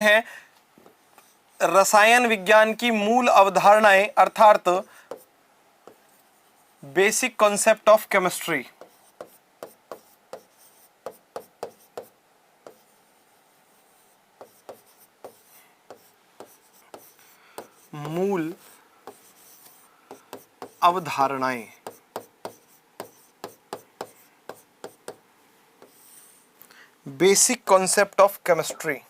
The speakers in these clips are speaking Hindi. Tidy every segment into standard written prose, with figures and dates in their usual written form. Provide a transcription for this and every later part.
हैं रसायन विज्ञान की मूल अवधारणाएं अर्थात बेसिक कॉन्सेप्ट ऑफ केमिस्ट्री। मूल अवधारणाएं, बेसिक कॉन्सेप्ट ऑफ केमिस्ट्री।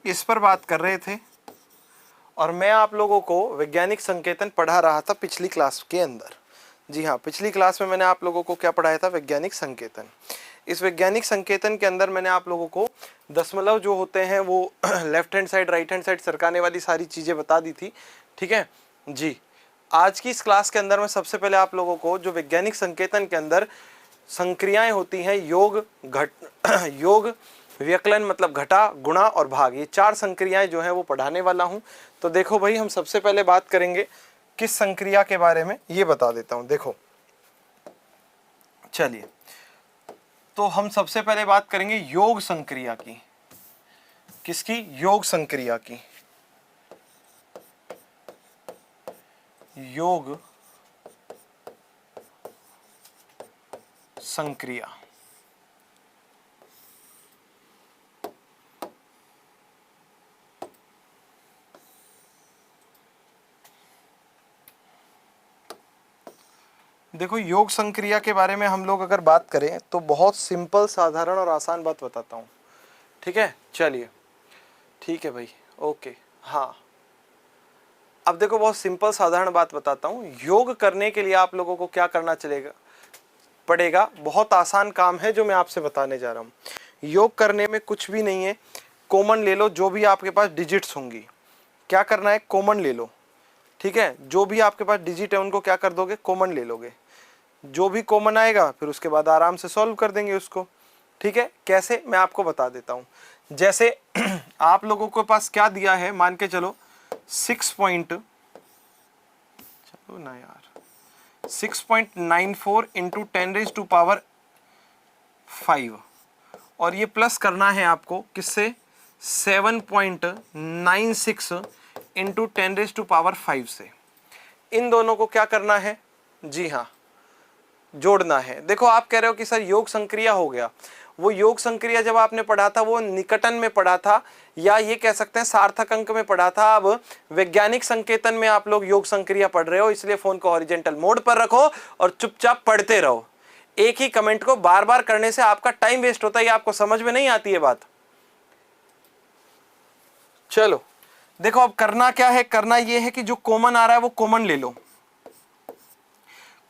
इस पर बात कर रहे थे और मैं आप लोगों को वैज्ञानिक संकेतन पढ़ा रहा था पिछली क्लास के अंदर। जी हाँ, पिछली क्लास में मैंने आप लोगों को क्या पढ़ाया था? वैज्ञानिक संकेतन। इस वैज्ञानिक संकेतन के अंदर मैंने आप लोगों को दशमलव जो होते हैं वो left hand side right hand side सरकाने वाली सारी चीज़ें बता दी थी। ठीक है जी। आज की इस क्लास के अंदर मैं सबसे पहले आप लोगों को जो वैज्ञानिक संकेतन के अंदर संक्रियाएं होती हैं, योग, योग, व्यकलन मतलब घटा, गुणा और भाग, ये चार संक्रियाएं जो हैं वो पढ़ाने वाला हूं। तो देखो भाई, हम सबसे पहले बात करेंगे किस संक्रिया के बारे में, ये बता देता हूं। देखो चलिए, तो हम सबसे पहले बात करेंगे योग संक्रिया की। किसकी? योग संक्रिया की। योग संक्रिया। देखो, योग संक्रिया के बारे में हम लोग अगर बात करें तो बहुत सिंपल, साधारण और आसान बात बताता हूँ। ठीक है, चलिए, ठीक है भाई, ओके। हाँ, अब देखो, बहुत सिंपल साधारण बात बताता हूँ। योग करने के लिए आप लोगों को क्या करना पड़ेगा? बहुत आसान काम है जो मैं आपसे बताने जा रहा हूँ। योग करने में कुछ भी नहीं है, कॉमन ले लो जो भी आपके पास डिजिट्स होंगी। क्या करना है? कॉमन ले लो। ठीक है, जो भी आपके पास डिजिट है उनको क्या कर दोगे? कॉमन ले लोगे। जो भी कॉमन आएगा फिर उसके बाद आराम से सॉल्व कर देंगे उसको। ठीक है, कैसे मैं आपको बता देता हूं। जैसे आप लोगों के पास क्या दिया है, मान के चलो 6.94 इंटू 10⁵ और ये प्लस करना है आपको किससे? 7.96 इंटू 10⁵ से। इन दोनों को क्या करना है? जी हाँ, जोड़ना है। देखो, आप कह रहे हो कि सर योग संक्रिया हो गया। वो योग संक्रिया जब आपने पढ़ा था वो निकटन में पढ़ा था, या ये कह सकते हैं सार्थक अंक में पढ़ा था। अब वैज्ञानिक संकेतन में आप लोग योग संक्रिया पढ़ रहे हो, इसलिए फोन को हॉरिजॉन्टल मोड पर रखो और चुपचाप पढ़ते रहो। एक ही कमेंट को बार बार करने से आपका टाइम वेस्ट होता है, आपको समझ में नहीं आती है बात। चलो देखो, अब करना क्या है? करना यह है कि जो कॉमन आ रहा है वो कॉमन ले लो।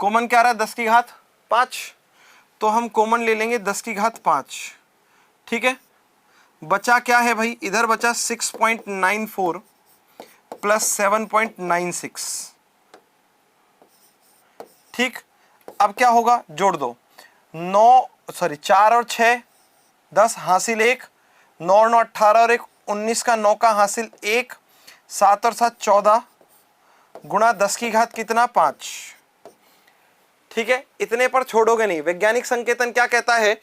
कॉमन क्या आ रहा है? 10⁵5, तो हम कॉमन ले लेंगे 10⁵5। ठीक है, बचा क्या है भाई? इधर बचा 6.94 प्लस 7.96। ठीक, अब क्या होगा? जोड़ दो। 4 और 6 10 हासिल 1, 9 और 9 18 और 1 19 का 9 का हासिल 1, 7 और 7 14 गुणा 10⁵ कितना? 5। ठीक है, इतने पर छोड़ोगे नहीं। वैज्ञानिक संकेतन क्या कहता है?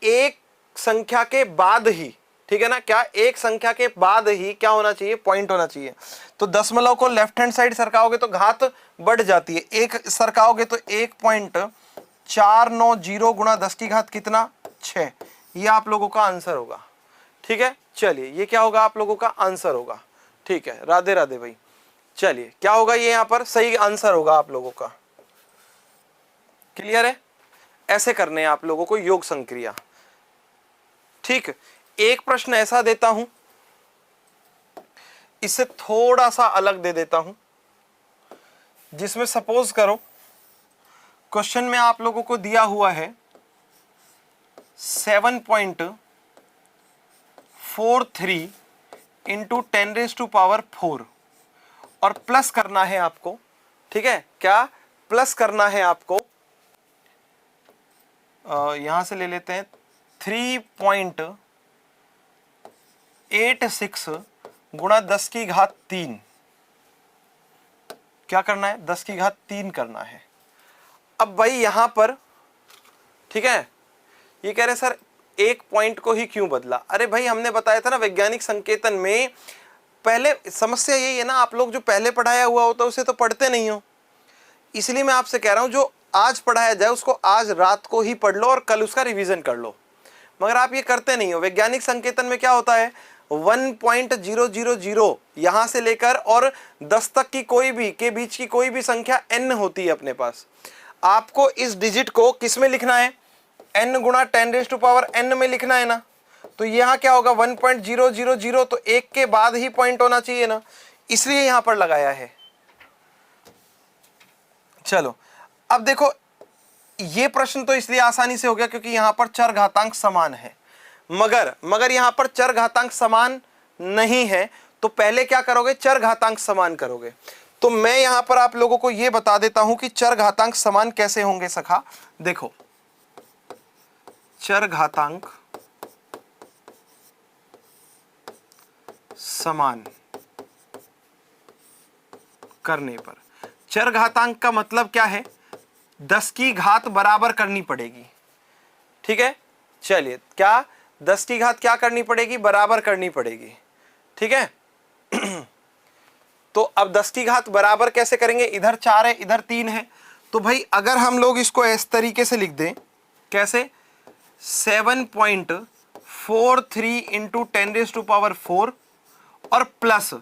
एक संख्या के बाद ही, ठीक है ना, क्या एक संख्या के बाद ही क्या होना चाहिए? पॉइंट होना चाहिए। तो दशमलव को लेफ्ट हैंड साइड सरकाओगे तो घात बढ़ जाती है, एक सरकाओगे तो 1.490 गुणा 10⁵ कितना? 6। ये आप लोगों का आंसर होगा। ठीक है, चलिए, ये क्या होगा? आप लोगों का आंसर होगा। ठीक है, राधे राधे भाई। चलिए, क्या होगा? ये यहां पर सही आंसर होगा आप लोगों का। क्लियर है? ऐसे करने हैं आप लोगों को योग संक्रिया। ठीक, एक प्रश्न ऐसा देता हूं, इसे थोड़ा सा अलग दे देता हूं, जिसमें सपोज करो क्वेश्चन में आप लोगों को दिया हुआ है 7.43 इंटू 10⁴ और प्लस करना है आपको। ठीक है, क्या प्लस करना है आपको? यहां से ले लेते हैं 3.86 गुणा 10⁻³ क्या करना है, 10 की घात 3 करना है। अब भाई यहां पर ठीक है, ये कह रहे सर एक पॉइंट को ही क्यों बदला। अरे भाई हमने बताया था ना वैज्ञानिक संकेतन में, पहले समस्या यही है ना, आप लोग जो पहले पढ़ाया हुआ होता है उसे तो पढ़ते नहीं हो, इसलिए मैं आपसे कह रहा हूं जो आज पढ़ाया जाए उसको आज रात को ही पढ़ लो और कल उसका रिवीजन कर लो, मगर आप ये करते नहीं हो। वैज्ञानिक संकेतन में क्या होता है, 1.000 यहां से लेकर और 10 तक की कोई भी के बीच की कोई भी संख्या n होती है अपने पास, आपको इस डिजिट को किस में लिखना है, n गुणा 10⁻n में लिखना है ना। तो यहां क्या होगा 1.000, तो एक के बाद ही पॉइंट होना चाहिए ना, इसलिए यहां पर लगाया है। चलो अब देखो, ये प्रश्न तो इसलिए आसानी से हो गया क्योंकि यहां पर चर घातांक समान है, मगर यहां पर चर घातांक समान नहीं है, तो पहले क्या करोगे, चर घातांक समान करोगे। तो मैं यहां पर आप लोगों को यह बता देता हूं कि चर घातांक समान कैसे होंगे सखा। देखो चर घातांक समान करने पर, चर घातांक का मतलब क्या है, 10 की घात बराबर करनी पड़ेगी। ठीक है, चलिए क्या 10 की घात क्या करनी पड़ेगी, बराबर करनी पड़ेगी। ठीक है तो अब 10 की घात बराबर कैसे करेंगे, इधर 4 है इधर 3 है, तो भाई अगर हम लोग इसको इस तरीके से लिख दें, कैसे, 7.43 इंटू 10⁻⁴ और प्लस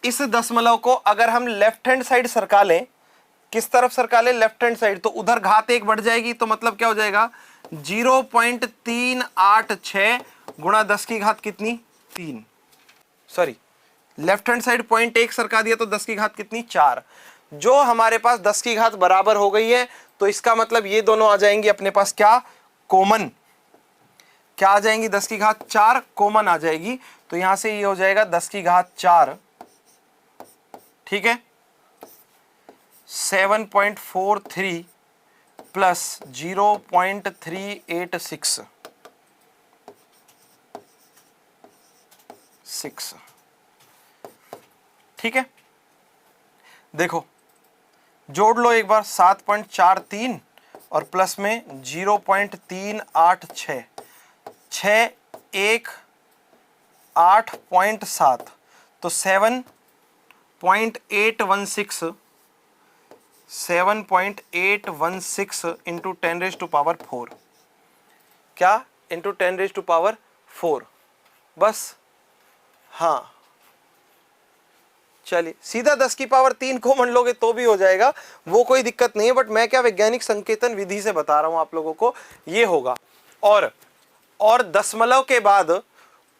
इस दशमलव को अगर हम लेफ्ट हैंड साइड सरका लें, किस तरफ सरका लें, लेफ्ट हैंड साइड, तो उधर घात 1 बढ़ जाएगी, तो मतलब क्या हो जाएगा 0.386 गुणा 10 की घात कितनी 3, सॉरी लेफ्ट हैंड साइड 0.1 सरका दिया तो 10 की घात कितनी 4, जो हमारे पास 10 की घात बराबर हो गई है, तो इसका मतलब ये दोनों आ जाएंगी अपने पास क्या, कॉमन, क्या आ जाएंगी 10 की घात 4 कॉमन आ जाएगी, तो यहां से ये हो जाएगा 10 की घात 4, ठीक है, 7.43 प्लस 0.386 ठीक है। देखो जोड़ लो एक बार, 7.43 और प्लस में 0.386, 618.7, तो 7.816 इंटू 10⁻⁴, क्या इंटू 10⁻⁴, बस। हाँ चलिए सीधा 10 की पावर 3 कॉमन लोगे तो भी हो जाएगा, वो कोई दिक्कत नहीं है, बट मैं क्या वैज्ञानिक संकेतन विधि से बता रहा हूं आप लोगों को, ये होगा। और दशमलव के बाद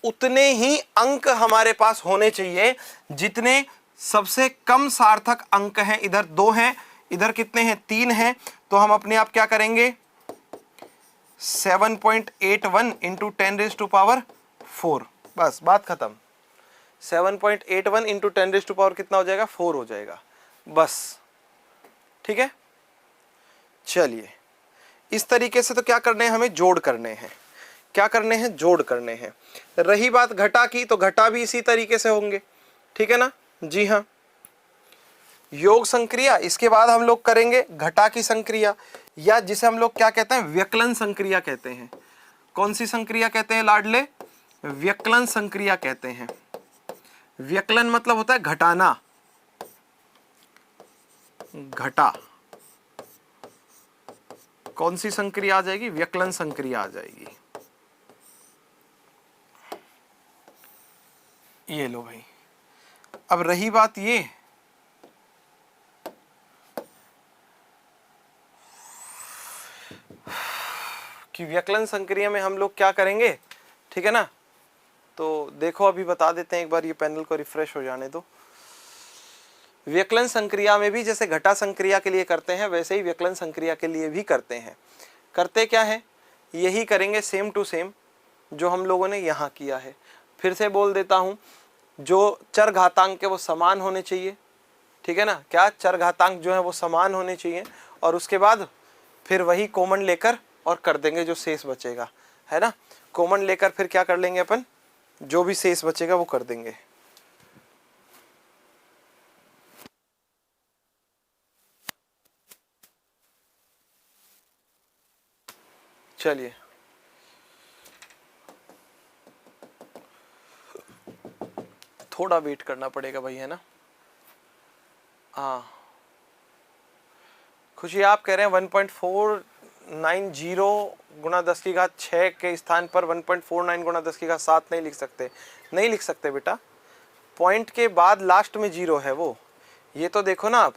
उतने ही अंक हमारे पास होने चाहिए जितने सबसे कम सार्थक अंक हैं, इधर 2 हैं, इधर कितने हैं 3 हैं, तो हम अपने आप क्या करेंगे 7.81 इंटू 10⁻⁴, बस बात खत्म। 7.81 इंटू 10⁻⁴ कितना हो जाएगा 4 हो जाएगा, बस। ठीक है, चलिए इस तरीके से तो क्या करने हैं, हमें जोड़ करने हैं, क्या करने हैं, जोड़ करने हैं। रही बात घटा की, तो घटा भी इसी तरीके से होंगे, ठीक है ना, जी हाँ। योग संक्रिया, इसके बाद हम लोग करेंगे घटा की संक्रिया, या जिसे हम लोग क्या कहते हैं, व्यकलन संक्रिया कहते हैं। कौन सी संक्रिया कहते हैं लाडले, व्यकलन संक्रिया कहते हैं। व्यकलन मतलब होता है घटाना, घटा, कौन सी संक्रिया आ जाएगी, व्यकलन संक्रिया आ जाएगी। ये लो भाई, अब रही बात ये कि व्यकलन संक्रिया में हम लोग क्या करेंगे, ठीक है ना, तो देखो अभी बता देते हैं एक बार, ये पैनल को रिफ्रेश हो जाने दो। व्यकलन संक्रिया में भी जैसे घटा संक्रिया के लिए करते हैं वैसे ही व्यकलन संक्रिया के लिए भी करते हैं। करते क्या है, यही करेंगे सेम टू सेम जो हम लोगों ने यहाँ किया है। फिर से बोल देता हूँ, जो चर घातांक है वो समान होने चाहिए, ठीक है ना, क्या चर घातांक जो है वो समान होने चाहिए, और उसके बाद फिर वही कॉमन लेकर और कर देंगे जो शेष बचेगा, है ना। कॉमन लेकर फिर क्या कर लेंगे अपन, जो भी शेष बचेगा वो कर देंगे। चलिए थोड़ा वेट करना पड़ेगा भाई, है ना। हाँ खुशी आप कह रहे हैं 1.490 गुणा 10 की घात 6 के स्थान पर 1.49 गुणा 10 की घात 7 नहीं लिख सकते। नहीं लिख सकते बेटा, पॉइंट के बाद लास्ट में जीरो है वो, ये तो देखो ना आप।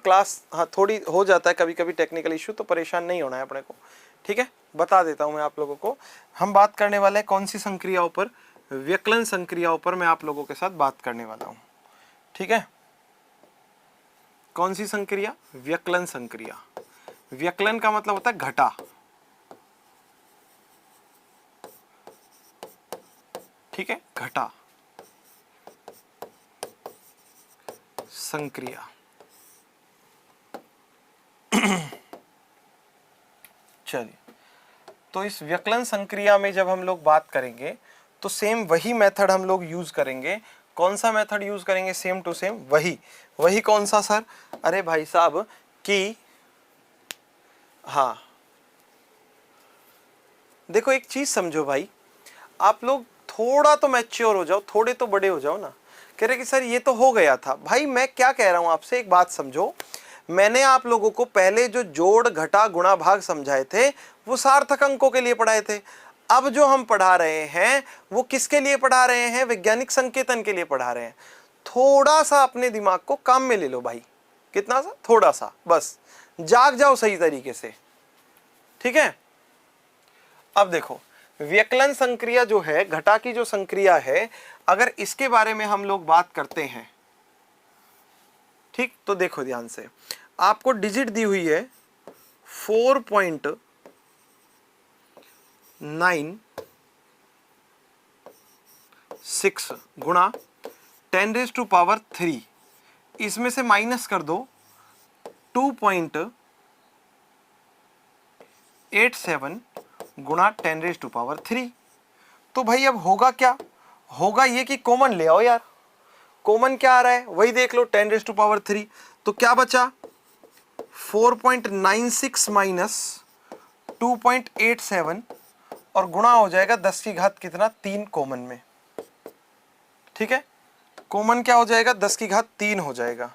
क्लास हाँ थोड़ी हो जाता है कभी कभी टेक्निकल इशू, तो परेशान नहीं होना है अपने को, ठीक है। बता देता हूं मैं आप लोगों को, हम बात करने वाले हैं कौन सी संक्रियाओं पर, व्यक्लन संक्रियाओं पर मैं आप लोगों के साथ बात करने वाला हूं, ठीक है। कौन सी संक्रिया? व्यक्लन संक्रिया। व्यक्लन का मतलब होता है घटा, ठीक है, घटा संक्रिया। चलिए, तो इस व्यक्लन संक्रिया में जब हम लोग बात करेंगे तो सेम वही मेथड हम लोग यूज करेंगे। कौन सा मेथड यूज करेंगे? सेम टू सेम वही कौन सा सर? अरे भाई साहब कि हाँ देखो एक चीज समझो भाई, आप लोग थोड़ा तो मैच्योर हो जाओ, थोड़े तो बड़े हो जाओ ना। कह रहे कि सर ये तो हो गया था। भाई मैं क्या कह रहा हूं आपसे, एक बात समझो, मैंने आप लोगों को पहले जो जोड़ घटा गुणा भाग समझाए थे वो सार्थक अंकों के लिए पढ़ाए थे। अब जो हम पढ़ा रहे हैं वो किसके लिए पढ़ा रहे हैं? वैज्ञानिक संकेतन के लिए पढ़ा रहे हैं। थोड़ा सा अपने दिमाग को काम में ले लो भाई। कितना सा? थोड़ा सा, बस जाग जाओ सही तरीके से, ठीक है। अब देखो व्यक्लन संक्रिया जो है, घटा की जो संक्रिया है, अगर इसके बारे में हम लोग बात करते हैं, ठीक, तो देखो ध्यान से, आपको डिजिट दी हुई है 4.96 गुणा 10⁻³ इसमें से माइनस कर दो 2.87 गुणा 10⁻³ तो भाई अब होगा क्या? होगा ये कि कॉमन ले आओ यार। कॉमन क्या आ रहा है वही देख लो, 10⁻³ तो क्या बचा? 4.96 माइनस 2.87 और गुणा हो जाएगा 10 की घात कितना? 3 कॉमन में, ठीक है। कॉमन क्या हो जाएगा? 10 की घात 3 हो जाएगा।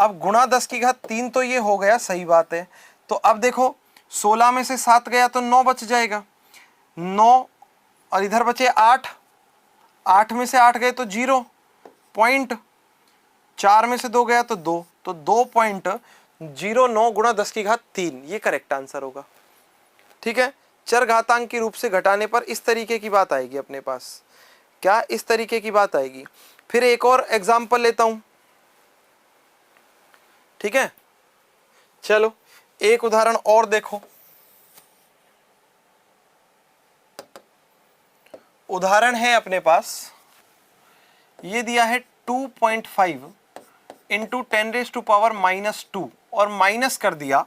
अब गुणा 10 की घात 3 तो ये हो गया, सही बात है। तो अब देखो 16 में से 7 गया तो 9 बच जाएगा, 9 और इधर बचे 8, 8 में से 8 गए तो 0 पॉइंट, 4 में से 2 गया तो 2, तो 2.09 गुणा 10 की घात 3, ये करेक्ट आंसर होगा। ठीक है, चर घातांक के रूप से घटाने पर इस तरीके की बात आएगी अपने पास, क्या इस तरीके की बात आएगी। फिर एक और एग्जांपल लेता हूं, ठीक है, चलो एक उदाहरण और देखो। उदाहरण है अपने पास, ये दिया है 2.5 इंटू 10⁻⁻² और माइनस कर दिया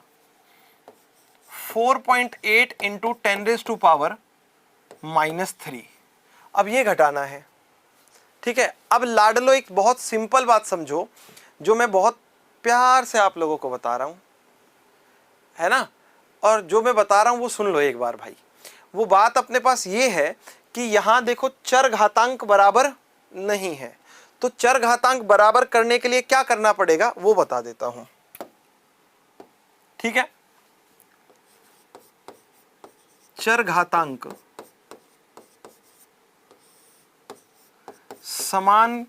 4.8 इंटू 10⁻⁻3। अब ये घटाना है, ठीक है। अब लाडलो एक बहुत सिंपल बात समझो, जो मैं बहुत प्यार से आप लोगों को बता रहा हूं, है ना, और जो मैं बता रहा हूं वो सुन लो एक बार भाई। वो बात अपने पास ये है कि यहां देखो चर घातांक बराबर नहीं है, तो चर घातांक बराबर करने के लिए क्या करना पड़ेगा वो बता देता हूं, ठीक है। चर घातांक समान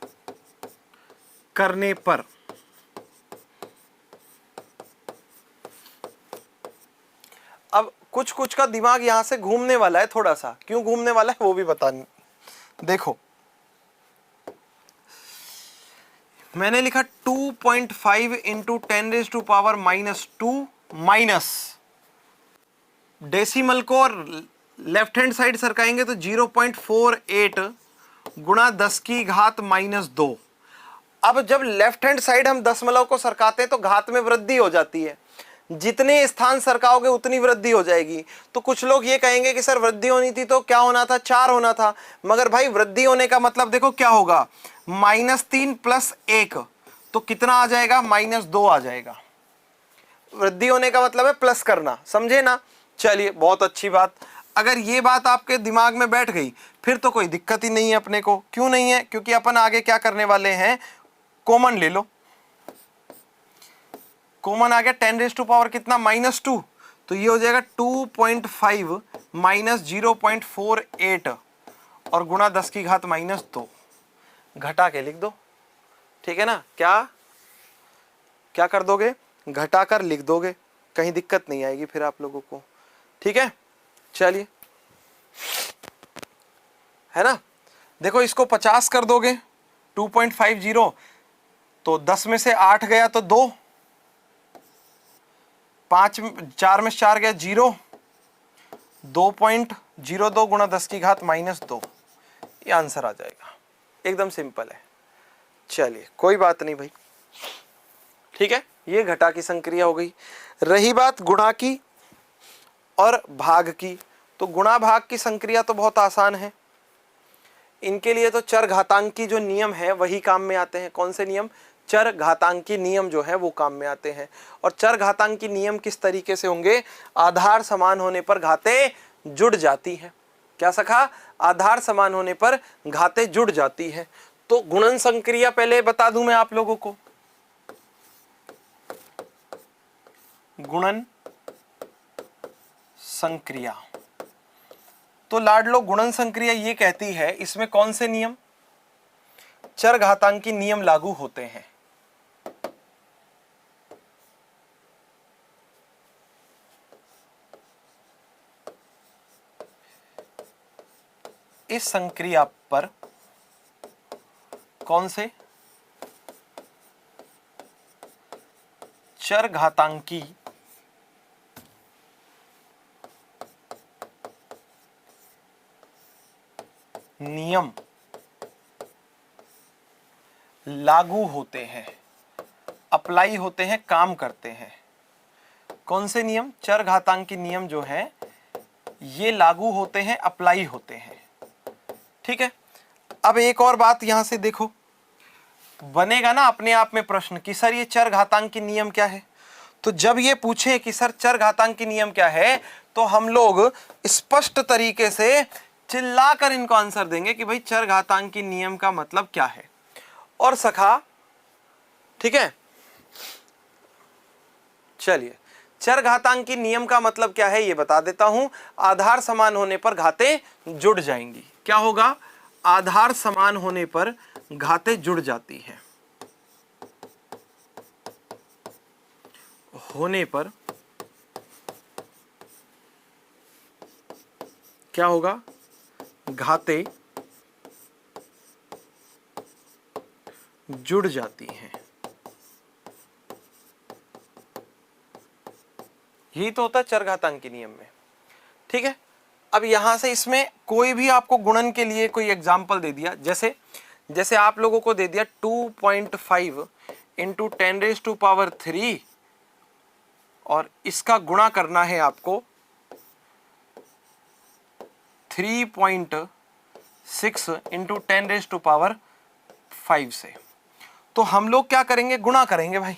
करने पर अब कुछ कुछ का दिमाग यहां से घूमने वाला है, थोड़ा सा क्यों घूमने वाला है वो भी बता। देखो मैंने लिखा 2.5 इंटू 10⁻⁻² माइनस, डेसिमल को और लेफ्ट हैंड साइड सरकाएंगे तो 0.48 गुणा 10 की घात -2। अब जब लेफ्ट हैंड साइड हम दशमलव को सरकाते हैं तो घात में वृद्धि हो जाती है, जितने स्थान सरकाओगे उतनी वृद्धि हो जाएगी। तो कुछ लोग ये कहेंगे कि सर वृद्धि होनी थी तो क्या होना था, 4 होना था, मगर भाई वृद्धि होने का मतलब देखो क्या होगा, -3 + 1 तो कितना आ जाएगा, -2 आ जाएगा। वृद्धि होने का मतलब है प्लस करना, समझे ना। चलिए बहुत अच्छी बात, अगर ये बात आपके दिमाग में बैठ गई फिर तो कोई दिक्कत ही नहीं है अपने को। क्यों नहीं है, क्योंकि अपन आगे क्या करने वाले हैं, कॉमन ले लो। कॉमन आ गया 10⁻⁻ कितना, -2, तो ये हो जाएगा 2.5 माइनस 0.48 और गुणा 10 की घात -2, घटा के लिख दो, ठीक है ना। क्या क्या कर दोगे, घटा कर लिख दोगे, कहीं दिक्कत नहीं आएगी फिर आप लोगों को, ठीक है। चलिए, है ना, देखो इसको 50 कर दोगे 2.50, तो 10 में से 8 गया तो 2, 4 में से 4 गया 0, 2.02 गुणा 10 की घात -2, ये आंसर आ जाएगा। एकदम सिंपल है। चलिए कोई बात नहीं भाई, ठीक है, ये घटा की संक्रिया हो गई। रही बात गुणा की और भाग की, तो गुणा भाग की संक्रिया तो बहुत आसान है। इनके लिए तो चर घातांकी जो नियम है वही काम में आते हैं। कौन से नियम, चर घातांकी नियम जो है वो काम में आते हैं। और चर घातांकी नियम किस तरीके से होंगे, आधार समान होने पर घातें जुड़ जाती हैं। क्या सखा, आधार समान होने पर घातें जुड़ जाती है। तो गुणन संक्रिया पहले बता दूं मैं आप लोगों को, गुणन संक्रिया, तो लाडलो गुणन संक्रिया ये कहती है इसमें कौन से नियम, चर घातांकी नियम लागू होते हैं। इस संक्रिया पर कौन से चर घातांकी नियम लागू होते हैं, अप्लाई होते हैं, काम करते हैं। कौन से नियम, चर घातांकी नियम जो है ये लागू होते हैं, अप्लाई होते हैं, ठीक है। अब एक और बात यहां से देखो, बनेगा ना अपने आप में प्रश्न कि सर ये चर घातांकी नियम क्या है। तो जब ये पूछे कि सर चर घातांकी नियम क्या है, तो हम लोग स्पष्ट तरीके से चिल्लाकर इनको आंसर देंगे कि भाई चर घातांकी नियम का मतलब क्या है। और सखा, ठीक है, चलिए, चरघातांकी नियम का मतलब क्या है ये बता देता हूं। आधार समान होने पर घातें जुड़ जाएंगी। क्या होगा? आधार समान होने पर घातें जुड़ जाती हैं। होने पर क्या होगा? घातें जुड़ जाती हैं। यही तो होता है चरघातांकी नियम में। ठीक है, अब यहां से इसमें कोई भी आपको गुणन के लिए कोई एग्जाम्पल दे दिया, जैसे जैसे आप लोगों को दे दिया 2.5 इंटू 10⁻³ और इसका गुणा करना है आपको 3.6 इंटू 10⁻5 से। तो हम लोग क्या करेंगे? गुणा करेंगे भाई।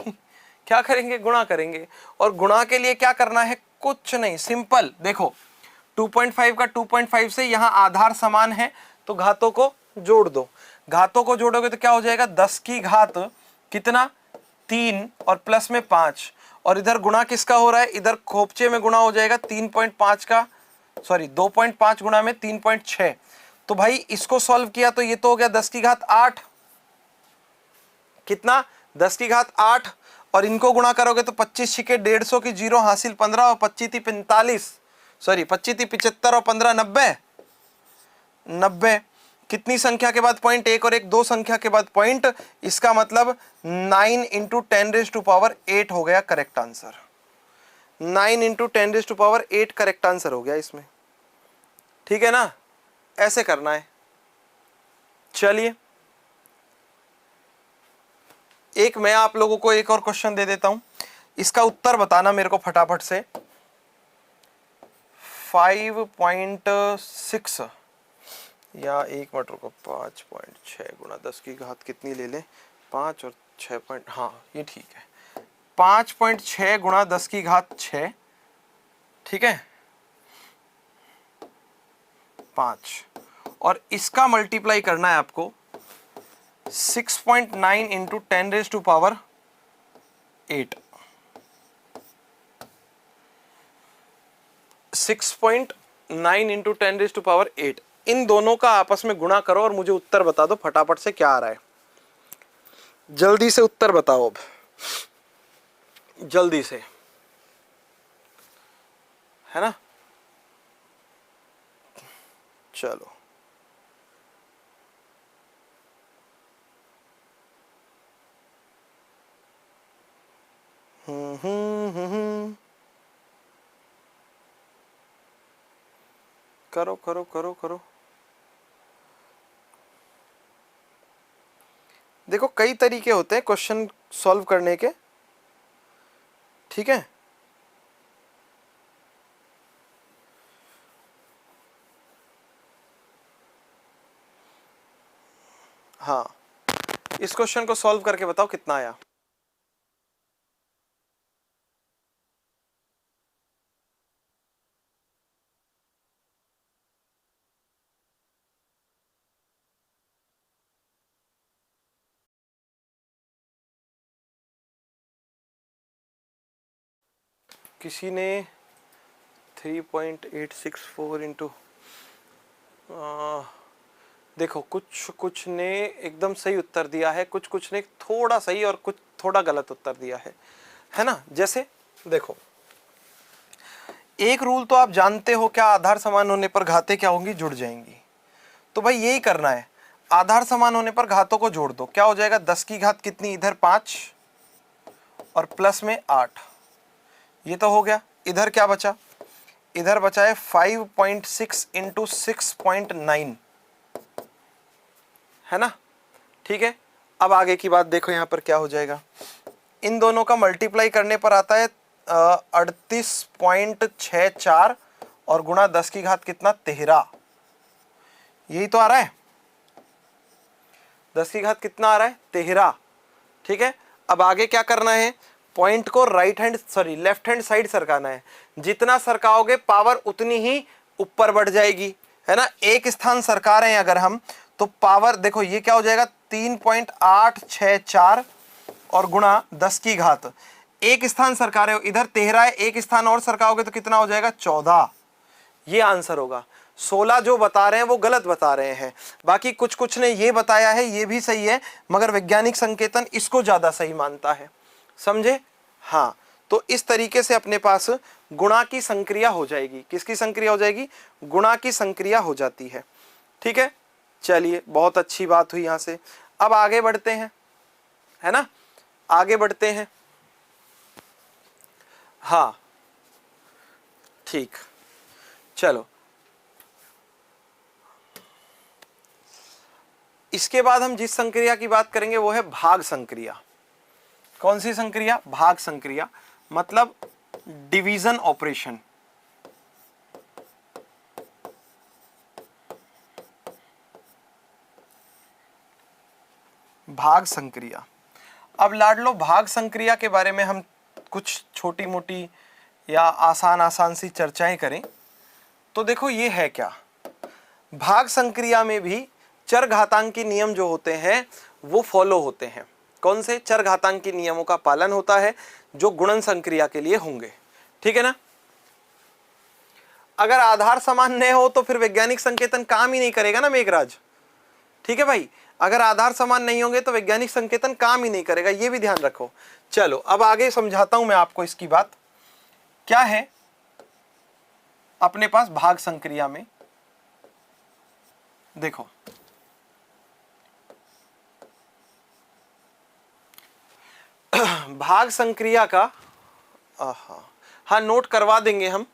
क्या करेंगे? गुणा करेंगे। और गुणा के लिए क्या करना है? कुछ नहीं, सिंपल। देखो 2.5 का 2.5 से, यहां आधार समान है तो घातों को जोड़ दो। घातों को जोड़ोगे तो क्या हो जाएगा? 10 की घात कितना? 3 और प्लस में 5। और इधर गुणा किसका हो रहा है? इधर खोपचे में गुणा हो जाएगा 3.5 का, सॉरी 2.5 गुणा में 3.6। तो भाई इसको सॉल्व किया तो ये तो हो गया 10 की घात 8। कितना? 10 की घात 8। और इनको गुणा करोगे तो 25 छिके 150 की 0 हासिल 15 और 25 थी 45, सॉरी 25 थी 75 और 15 90। 90 कितनी संख्या के बाद पॉइंट? 1 और 1 2 संख्या के बाद पॉइंट। इसका मतलब 9 इंटू 10⁸ हो गया correct answer. 9 into 10⁸ correct answer हो गया इसमें। ठीक है ना? ऐसे करना है। चलिए, एक मैं आप लोगों को एक और क्वेश्चन दे देता हूं, इसका उत्तर बताना मेरे को फटाफट से। 5.6 या 1 मिनट रुको, 5.6 गुणा 10 की घात कितनी ले लें? 5 और 6 पॉइंट, हाँ ये ठीक है। 5.6 गुणा 10 की घात 6, ठीक है, 5। और इसका मल्टीप्लाई करना है आपको 6.9 इंटू 10⁸8। 6.9 इंटू 10⁸8। इन दोनों का आपस में गुणा करो और मुझे उत्तर बता दो फटाफट से क्या आ रहा है। जल्दी से उत्तर बताओ अब, जल्दी से, है ना? चलो, करो करो करो करो। देखो कई तरीके होते हैं क्वेश्चन सॉल्व करने के, ठीक है? हाँ, इस क्वेश्चन को सॉल्व करके बताओ कितना आया। किसी ने 3.864 इंटू, देखो कुछ कुछ ने एकदम सही उत्तर दिया है, कुछ कुछ ने थोड़ा सही और कुछ थोड़ा गलत उत्तर दिया है ना? जैसे देखो, एक रूल तो आप जानते हो, क्या? आधार समान होने पर घातें क्या होंगी? जुड़ जाएंगी। तो भाई यही करना है, आधार समान होने पर घातों को जोड़ दो। क्या हो जाएगा? 10 की घात कितनी? इधर 5 और प्लस में 8, ये तो हो गया। इधर क्या बचा? इधर बचा है 5.6 इंटू 6.9, है ना? ठीक है, अब आगे की बात देखो, यहां पर क्या हो जाएगा? इन दोनों का मल्टीप्लाई करने पर आता है 38.64 और गुणा 10 की घात कितना? 13। यही तो आ रहा है, 10 की घात कितना आ रहा है? 13। ठीक है, अब आगे क्या करना है? पॉइंट को लेफ्ट हैंड साइड सरकाना है। जितना सरकाओगे पावर उतनी ही ऊपर बढ़ जाएगी, है ना? एक स्थान सरका रहे हैं अगर हम, तो पावर देखो ये क्या हो जाएगा? 3.864 और गुणा 10 की घात, एक स्थान सरका रहे हो, इधर 13 है, एक स्थान और सरकाओगे तो कितना हो जाएगा 14। ये आंसर होगा। 16 जो बता रहे हैं वो गलत बता रहे हैं, बाकी कुछ कुछ ने ये बताया है ये भी सही है, मगर वैज्ञानिक संकेतन इसको ज्यादा सही मानता है, समझे। हाँ, तो इस तरीके से अपने पास गुणा की संक्रिया हो जाएगी। किसकी संक्रिया हो जाएगी? गुणा की संक्रिया हो जाती है। ठीक है, चलिए बहुत अच्छी बात हुई। यहां से अब आगे बढ़ते हैं, है ना, आगे बढ़ते हैं। हाँ ठीक, चलो इसके बाद हम जिस संक्रिया की बात करेंगे वो है भाग संक्रिया। कौन सी संक्रिया? भाग संक्रिया, मतलब डिवीजन ऑपरेशन। भाग संक्रिया। अब लाडलो भाग संक्रिया के बारे में हम कुछ छोटी मोटी या आसान आसान सी चर्चाएं करें तो देखो ये है क्या, भाग संक्रिया में भी चरघातांकी नियम जो होते हैं वो फॉलो होते हैं। कौन से? चरघातांकी नियमों का पालन होता है जो गुणन संक्रिया के लिए होंगे। ठीक है ना। अगर आधार समान न हो तो फिर वैज्ञानिक संकेतन काम ही नहीं करेगा ना मेघराज। ठीक है भाई, अगर आधार समान नहीं होंगे तो वैज्ञानिक संकेतन काम ही नहीं करेगा, ये भी ध्यान रखो। चलो अब आगे समझाता हूं मैं आपको इसकी बात क्या है। अपने पास भाग संक्रिया में देखो, भाग संक्रिया का हाँ नोट करवा देंगे हम।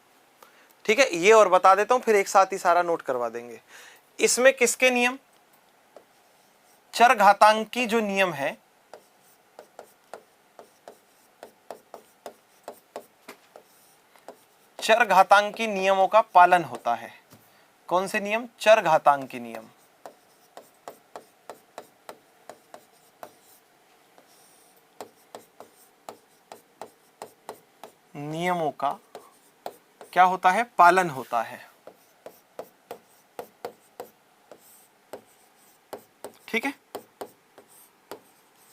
ठीक है, ये और बता देता हूं, फिर एक साथ ही सारा नोट करवा देंगे। इसमें किसके नियम? चरघातांकी जो नियम है, चरघातांकी नियमों का पालन होता है। कौन से नियम? चरघातांकी नियम। नियमों का क्या होता है? पालन होता है। ठीक है,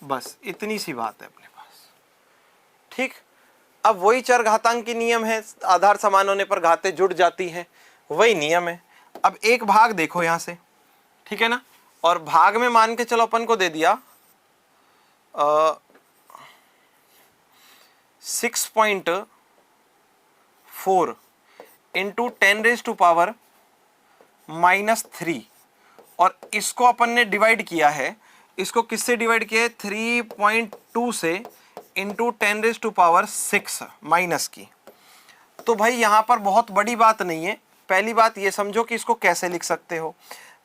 बस इतनी सी बात है अपने पास। ठीक, अब वही चरघातांकी नियम है, आधार समान होने पर घातें जुड़ जाती हैं, वही नियम है। अब एक भाग देखो यहां से, ठीक है ना, और भाग में मान के चलो अपन को दे दिया 6.4 इंटू 10⁻⁻³ और इसको अपन ने डिवाइड किया है, इसको किससे डिवाइड किया है? 3.2 से इंटू 10⁻⁶ माइनस की। तो भाई यहां पर बहुत बड़ी बात नहीं है। पहली बात ये समझो कि इसको कैसे लिख सकते हो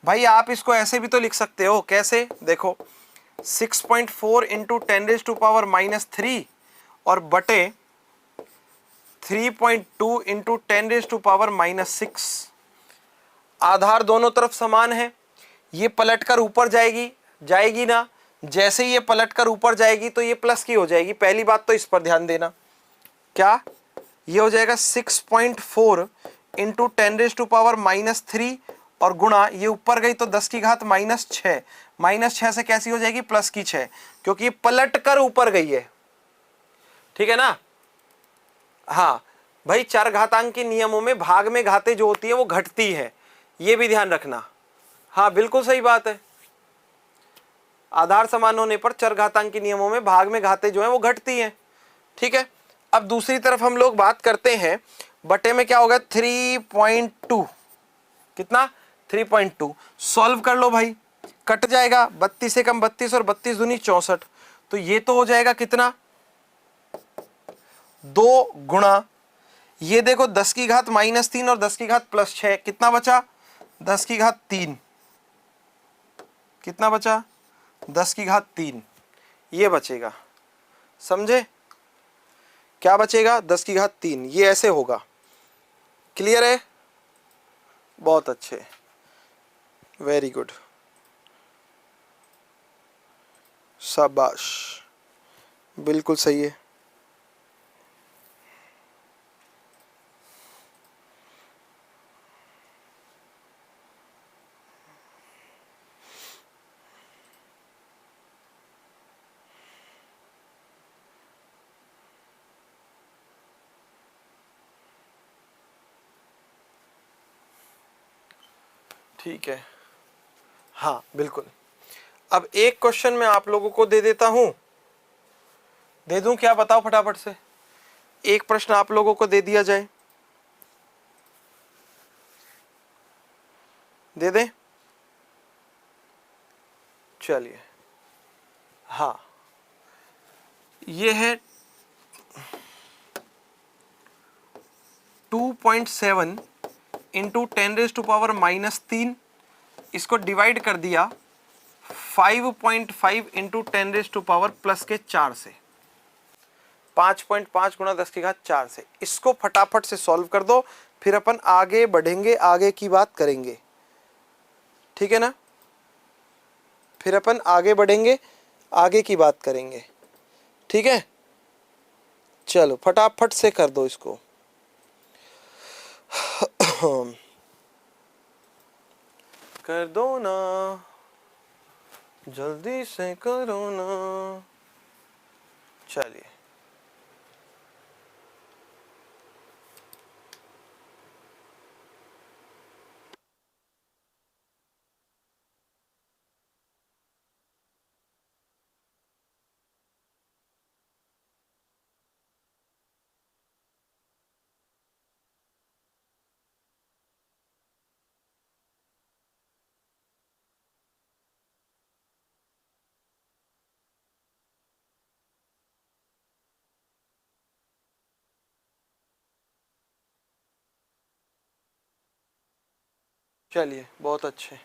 भाई, आप इसको ऐसे भी तो लिख सकते हो। कैसे? देखो 6.4 इंटू 10⁻³ और बटे 3.2 इंटू 10⁻⁻⁶। आधार दोनों तरफ समान है, ये पलटकर ऊपर जाएगी, जाएगी ना। जैसे ही ये पलटकर ऊपर जाएगी तो ये प्लस की हो जाएगी। पहली बात तो इस पर ध्यान देना, क्या ये हो जाएगा 6.4 इंटू 10⁻⁻³ और गुणा, ये ऊपर गई तो 10⁻⁻⁶। -6 से कैसी हो जाएगी? +6, क्योंकि ये पलट कर ऊपर गई है। ठीक है ना। हाँ भाई, चरघातांकी नियमों में भाग में घातें जो होती है वो घटती है, ये भी ध्यान रखना। हाँ बिल्कुल सही बात है, आधार समान होने पर चरघातांकी नियमों में भाग में घातें जो है वो घटती हैं। ठीक है, अब दूसरी तरफ हम लोग बात करते हैं, बटे में क्या होगा? 3.2, कितना? 3.2। सॉल्व कर लो भाई, कट जाएगा, 32 से कम 32 और 32 दूनी 64, तो ये तो हो जाएगा कितना? 2 गुणा, ये देखो 10⁻³ और 10⁻+6, कितना बचा? 10⁻3। कितना बचा? 10⁻3, ये बचेगा, समझे? क्या बचेगा? 10⁻3, ये ऐसे होगा। क्लियर है? बहुत अच्छे, वेरी गुड, शाबाश, बिल्कुल सही है। ठीक है, हाँ बिल्कुल। अब एक क्वेश्चन मैं आप लोगों को दे देता हूं, दे दूं क्या, बताओ फटाफट से। एक प्रश्न आप लोगों को दे दिया जाए, दे दें? चलिए, हाँ, ये है 2.7 इंटू 10⁻³ इसको डिवाइड कर दिया 5.5 इंटू 10⁻+4 से, 5.5 गुणा 10⁴ से। इसको फटाफट से सॉल्व कर दो, फिर अपन आगे बढ़ेंगे, आगे की बात करेंगे, ठीक है ना? फिर अपन आगे बढ़ेंगे, आगे की बात करेंगे, ठीक है? चलो फटाफट से कर दो इसको। कर दो ना, जल्दी से करो ना। चलिए, चलिए, बहुत अच्छे।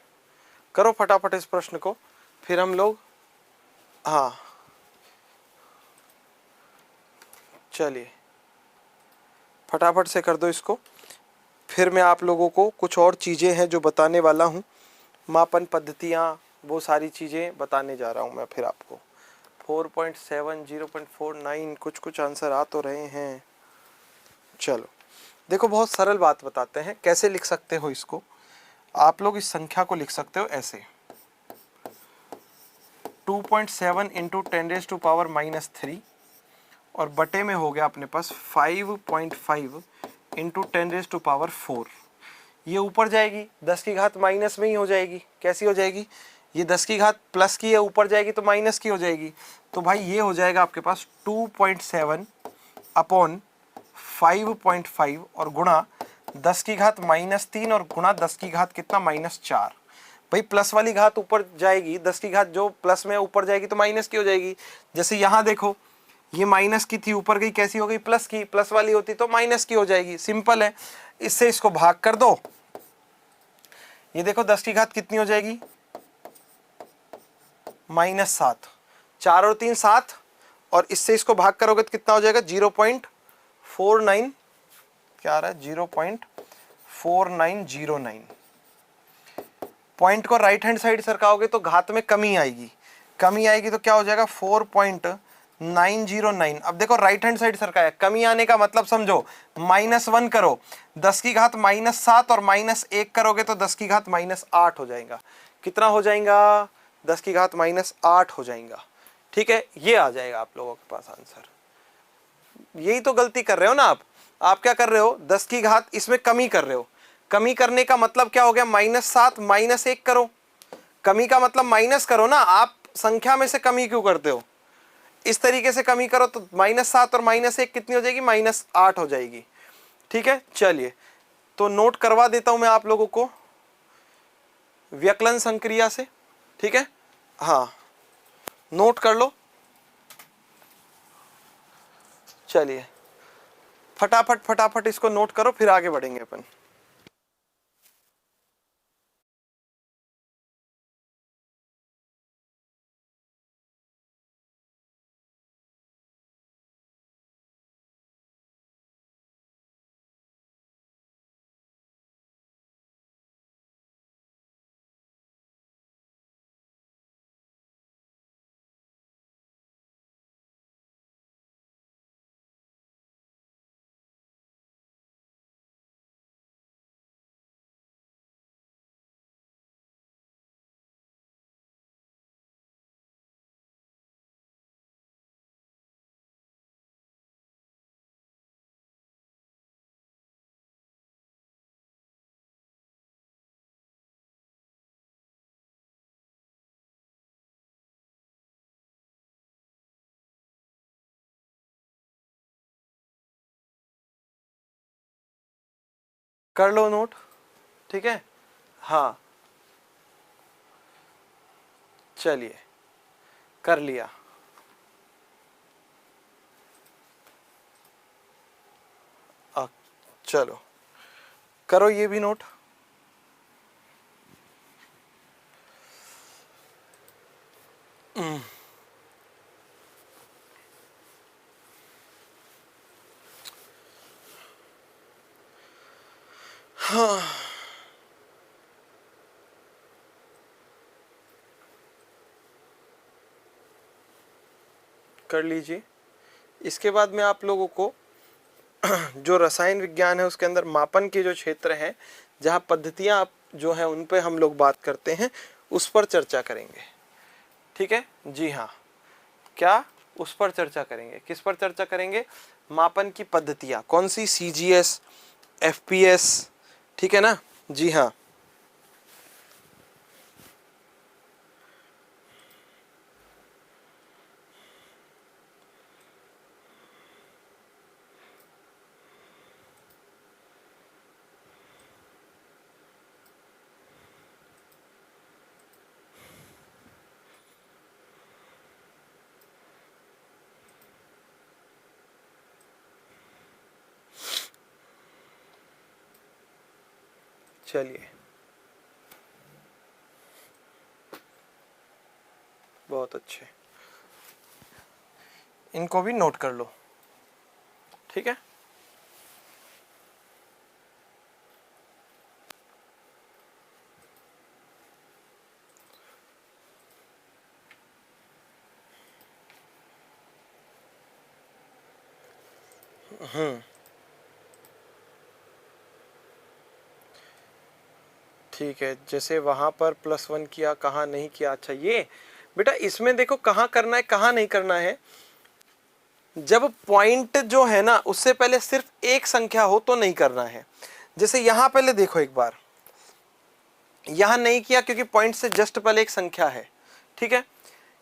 करो फटाफट इस प्रश्न को, फिर हम लोग, हाँ चलिए फटाफट से कर दो इसको, फिर मैं आप लोगों को कुछ और चीज़ें हैं जो बताने वाला हूँ, मापन पद्धतियाँ, वो सारी चीज़ें बताने जा रहा हूँ मैं फिर आपको। 4.7, 0.49, कुछ कुछ आंसर आ तो रहे हैं। चलो देखो, बहुत सरल बात बताते हैं, कैसे लिख सकते हो इसको। आप लोग इस संख्या को लिख सकते हो ऐसे, 2.7 इंटू 10⁻³ और बटे में हो गया अपने पास 5.5 इंटू 10⁻⁴। ये ऊपर जाएगी, 10 की घात माइनस में ही हो जाएगी। कैसी हो जाएगी? ये 10 की घात प्लस की है, ऊपर जाएगी तो माइनस की हो जाएगी। तो भाई ये हो जाएगा आपके पास 2.7 अपॉन 5.5 और गुणा 10 की घात -3 और गुणा 10 की घात कितना, -4। भाई प्लस वाली घात ऊपर जाएगी, 10 की घात जो प्लस में ऊपर जाएगी तो माइनस की हो जाएगी। जैसे यहाँ देखो, ये माइनस की थी, ऊपर गई, कैसी हो गई, प्लस की। प्लस वाली होती तो माइनस की हो जाएगी, सिंपल है। इससे इसको भाग कर दो, ये देखो 10 की घात कितनी हो जाएगी, -7। 4 और 3 7, और इससे इसको भाग करोगे तो कितना हो जाएगा, 0.49, क्या आ रहा है, 0.4909। पॉइंट को राइट हैंड साइड सरकाओगे तो घात में कमी आएगी, कमी आएगी तो क्या हो जाएगा, 4.909। अब देखो राइट हैंड साइड सरकाया, कमी आने का मतलब समझो, -1 करो, 10 की घात -7 और -1 करोगे तो 10 की घात -8 हो जाएगा। कितना हो जाएगा, 10 की घात -8 हो जाएगा। ठीक है, ये आ जाएगा आप लोगों के पास आंसर। यही तो गलती कर रहे हो ना आप क्या कर रहे हो, 10 की घात इसमें कमी कर रहे हो। कमी करने का मतलब क्या हो गया, -7 -1 करो। कमी का मतलब माइनस करो ना, आप संख्या में से कमी क्यों करते हो? इस तरीके से कमी करो तो -7 और -1 कितनी हो जाएगी, -8 हो जाएगी। ठीक है, चलिए तो नोट करवा देता हूं मैं आप लोगों को व्यकलन संक्रिया से। ठीक है, हाँ नोट कर लो। चलिए फटाफट फटाफट इसको नोट करो, फिर आगे बढ़ेंगे अपन। कर लो नोट, ठीक है। हाँ चलिए कर लिया। चलो करो ये भी नोट। हाँ कर लीजिए। इसके बाद में आप लोगों को जो रसायन विज्ञान है उसके अंदर मापन के जो क्षेत्र हैं, जहाँ पद्धतियाँ जो हैं उन पे हम लोग बात करते हैं, उस पर चर्चा करेंगे, ठीक है जी। हाँ क्या उस पर चर्चा करेंगे, किस पर चर्चा करेंगे? मापन की पद्धतियाँ कौन सी, CGS, FPS, ठीक है ना जी। हाँ चलिए बहुत अच्छे, इनको भी नोट कर लो, ठीक है। ठीक है, जैसे वहां पर +1 किया, कहाँ नहीं किया। अच्छा ये बेटा इसमें देखो कहाँ करना है कहाँ नहीं करना है। जब पॉइंट जो है ना उससे पहले सिर्फ एक संख्या हो तो नहीं करना है। जैसे यहां पहले देखो एक बार, यहां नहीं किया क्योंकि पॉइंट से जस्ट पहले एक संख्या है, ठीक है।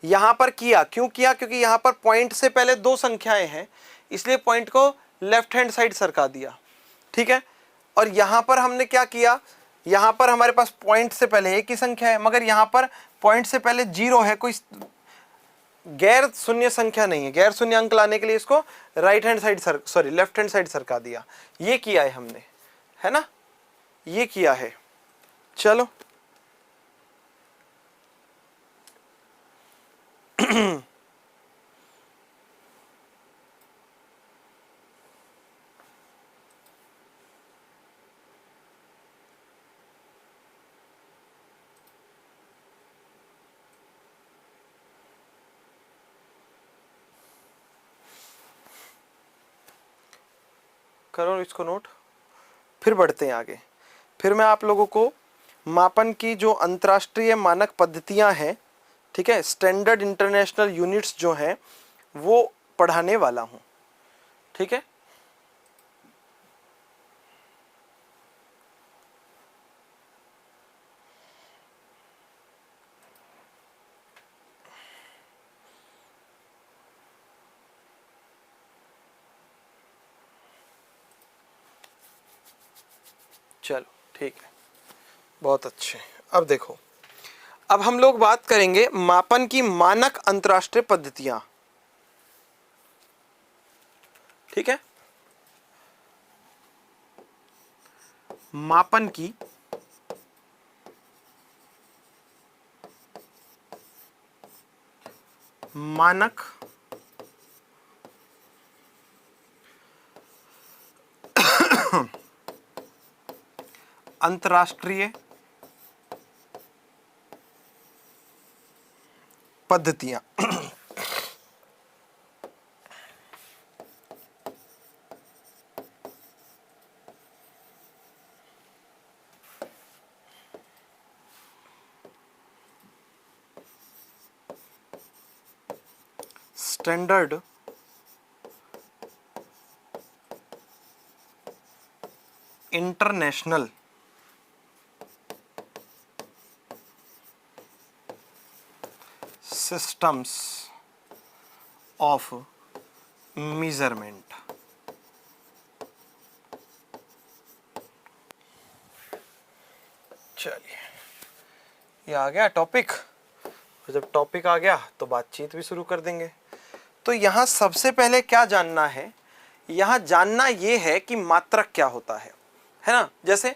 यहां पर किया, क्यों किया? क्योंकि यहां पर पॉइंट से पहले दो संख्याएं हैं, इसलिए पॉइंट को लेफ्ट हैंड साइड सरका दिया, ठीक है। और यहां पर हमने क्या किया, यहां पर हमारे पास पॉइंट से पहले एक ही संख्या है, मगर यहां पर पॉइंट से पहले 0 है, कोई गैर शून्य संख्या नहीं है। गैर शून्य अंक लाने के लिए इसको right hand side sorry left hand side सरका दिया। ये किया है हमने, है ना, ये किया है। चलो करो इसको नोट, फिर बढ़ते हैं आगे। फिर मैं आप लोगों को मापन की जो अंतर्राष्ट्रीय मानक पद्धतियां हैं, ठीक है, स्टैंडर्ड इंटरनेशनल यूनिट्स जो हैं वो पढ़ाने वाला हूं, ठीक है। चलो ठीक है, बहुत अच्छे। अब देखो, अब हम लोग बात करेंगे मापन की मानक अंतर्राष्ट्रीय पद्धतियां, ठीक है। मापन की मानक अंतर्राष्ट्रीय पद्धतियां। Standard international systems of measurement. ये आ गया टॉपिक, और जब टॉपिक आ गया तो बातचीत भी शुरू कर देंगे। तो यहाँ सबसे पहले क्या जानना है, यहाँ जानना ये है कि मात्रक क्या होता है ना। जैसे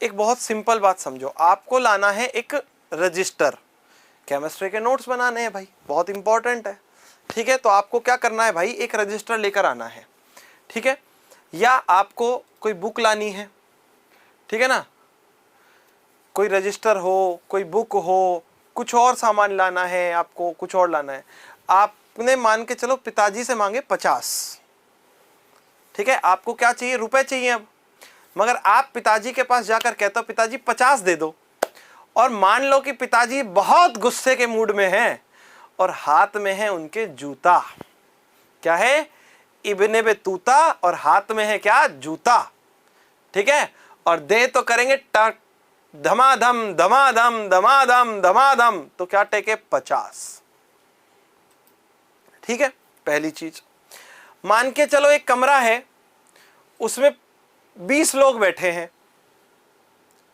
एक बहुत सिंपल बात समझो, आपको लाना है एक रजिस्टर, केमिस्ट्री के नोट्स बनाने हैं भाई, बहुत इंपॉर्टेंट है, ठीक है। तो आपको क्या करना है भाई, एक रजिस्टर लेकर आना है, ठीक है, या आपको कोई बुक लानी है, ठीक है ना, कोई रजिस्टर हो, कोई बुक हो, कुछ और सामान लाना है आपको, कुछ और लाना है। आपने मान के चलो पिताजी से मांगे 50, ठीक है, आपको क्या चाहिए, रुपए चाहिए अब, मगर आप पिताजी के पास जाकर कहते हो पिताजी 50 दे दो, और मान लो कि पिताजी बहुत गुस्से के मूड में हैं और हाथ में है उनके जूता, क्या है, इब्ने बेतूता, और हाथ में है क्या, जूता, ठीक है, और दे तो करेंगे टक धमाधम धमाधम धमाधम धमाधम, तो क्या टेके 50, ठीक है। पहली चीज, मान के चलो एक कमरा है, उसमें 20 लोग बैठे हैं,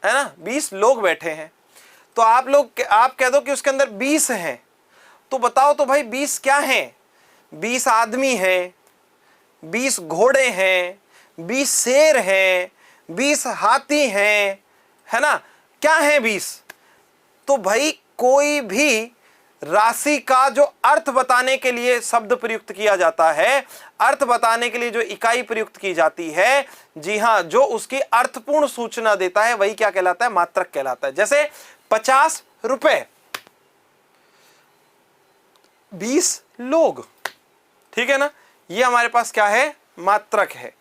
है ना, 20 लोग बैठे हैं, तो आप कह दो कि उसके अंदर 20 हैं, तो बताओ तो भाई 20 क्या हैं, 20 आदमी हैं, 20 घोड़े हैं, 20 शेर हैं, 20 हाथी हैं, है ना, क्या है 20। तो भाई कोई भी राशि का जो अर्थ बताने के लिए शब्द प्रयुक्त किया जाता है, अर्थ बताने के लिए जो इकाई प्रयुक्त की जाती है, जी हां, जो उसकी अर्थपूर्ण सूचना देता है वही क्या कहलाता है, मात्रक कहलाता है। जैसे 50 रुपए, 20 लोग, ठीक है ना, ये हमारे पास क्या है, मात्रक है।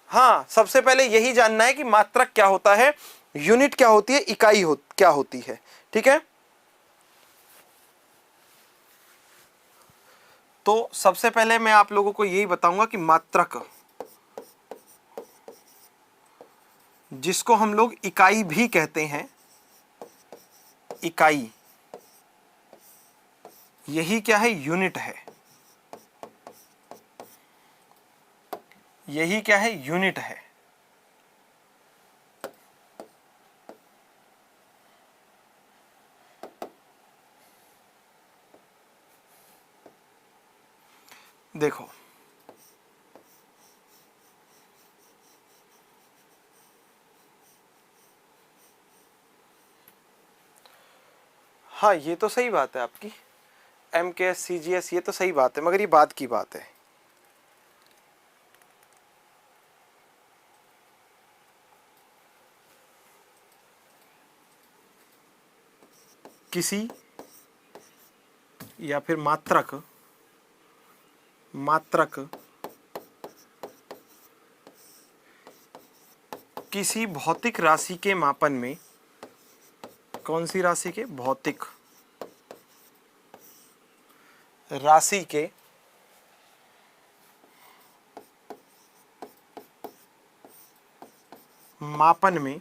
हाँ, सबसे पहले यही जानना है कि मात्रक क्या होता है, यूनिट क्या होती है, इकाई क्या होती है, ठीक है। तो सबसे पहले मैं आप लोगों को यही बताऊंगा कि मात्रक, जिसको हम लोग इकाई भी कहते हैं, इकाई, यही क्या है, यूनिट है, यही क्या है, यूनिट है। देखो हाँ, ये तो सही बात है आपकी, MKS CGS, ये तो सही बात है, मगर ये बात की बात है, किसी या फिर मात्रक, मात्रक किसी भौतिक राशि के मापन में, कौन सी राशि के, भौतिक राशि के मापन में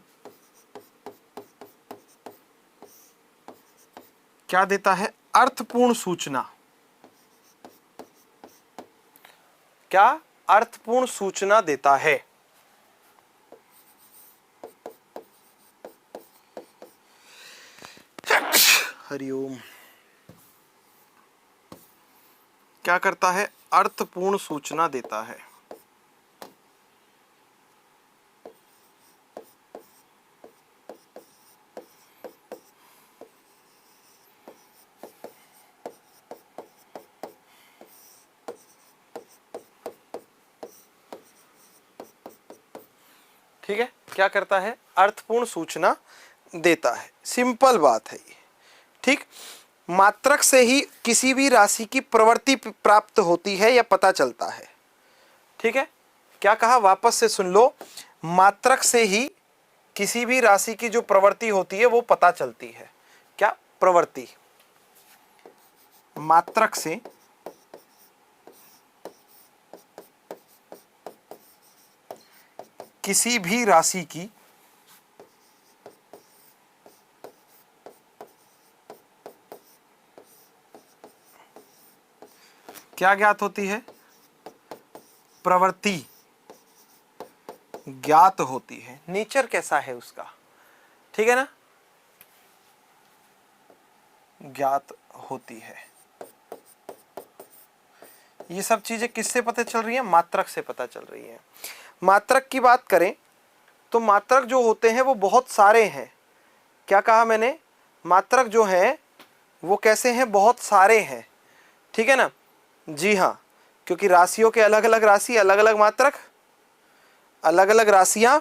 क्या देता है, अर्थपूर्ण सूचना, क्या अर्थपूर्ण सूचना देता है। हरिओम, क्या करता है, अर्थपूर्ण सूचना देता है। ठीक है, क्या करता है, अर्थपूर्ण सूचना देता है, सिंपल बात है ये, ठीक। मात्रक से ही किसी भी राशि की प्रवृत्ति प्राप्त होती है या पता चलता है, ठीक है। क्या कहा, वापस से सुन लो, मात्रक से ही किसी भी राशि की जो प्रवृत्ति होती है वो पता चलती है। क्या प्रवृत्ति, मात्रक से किसी भी राशि की क्या ज्ञात होती है, प्रवृत्ति ज्ञात होती है, नेचर कैसा है उसका, ठीक है ना। ज्ञात होती है। ये सब चीजें किससे पता चल रही है? मात्रक से पता चल रही है। मात्रक की बात करें तो मात्रक जो होते हैं वो बहुत सारे हैं। क्या कहा मैंने? मात्रक जो है वो कैसे हैं? बहुत सारे हैं, ठीक है ना? जी हाँ, क्योंकि राशियों के अलग अलग राशि, अलग अलग मात्रक, अलग अलग राशियां,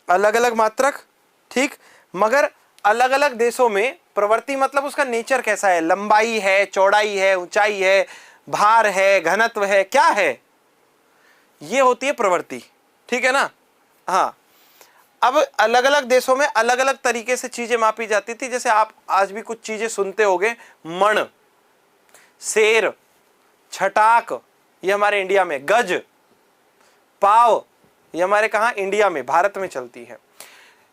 अलग अलग मात्रक, ठीक। मगर अलग अलग देशों में प्रवृत्ति मतलब उसका नेचर कैसा है, लंबाई है, चौड़ाई है, ऊंचाई है, भार है, घनत्व है, क्या है, ये होती है प्रवृत्ति, ठीक है ना? हाँ, अब अलग अलग देशों में अलग अलग तरीके से चीजें मापी जाती थी। जैसे आप आज भी कुछ चीजें सुनते होंगे, मण, शेर, छटाक, ये हमारे इंडिया में, गज, पाव, ये हमारे कहाँ? इंडिया में, भारत में चलती है।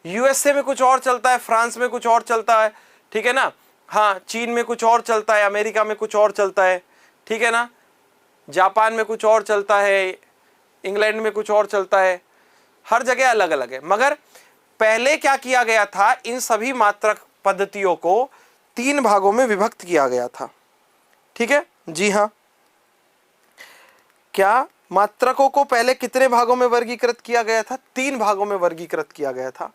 यूएसए में कुछ और चलता है, फ्रांस में कुछ और चलता है, ठीक है ना? हाँ, चीन में कुछ और चलता है, अमेरिका में कुछ और चलता है, ठीक है ना? जापान में कुछ और चलता है, इंग्लैंड में कुछ और चलता है, हर जगह अलग अलग है। मगर पहले क्या किया गया था? इन सभी मात्रक पद्धतियों को 3 भागों में विभक्त किया गया था, ठीक है? जी हाँ। क्या मात्रकों को पहले कितने भागों में वर्गीकृत किया गया था? 3 भागों में वर्गीकृत किया गया था।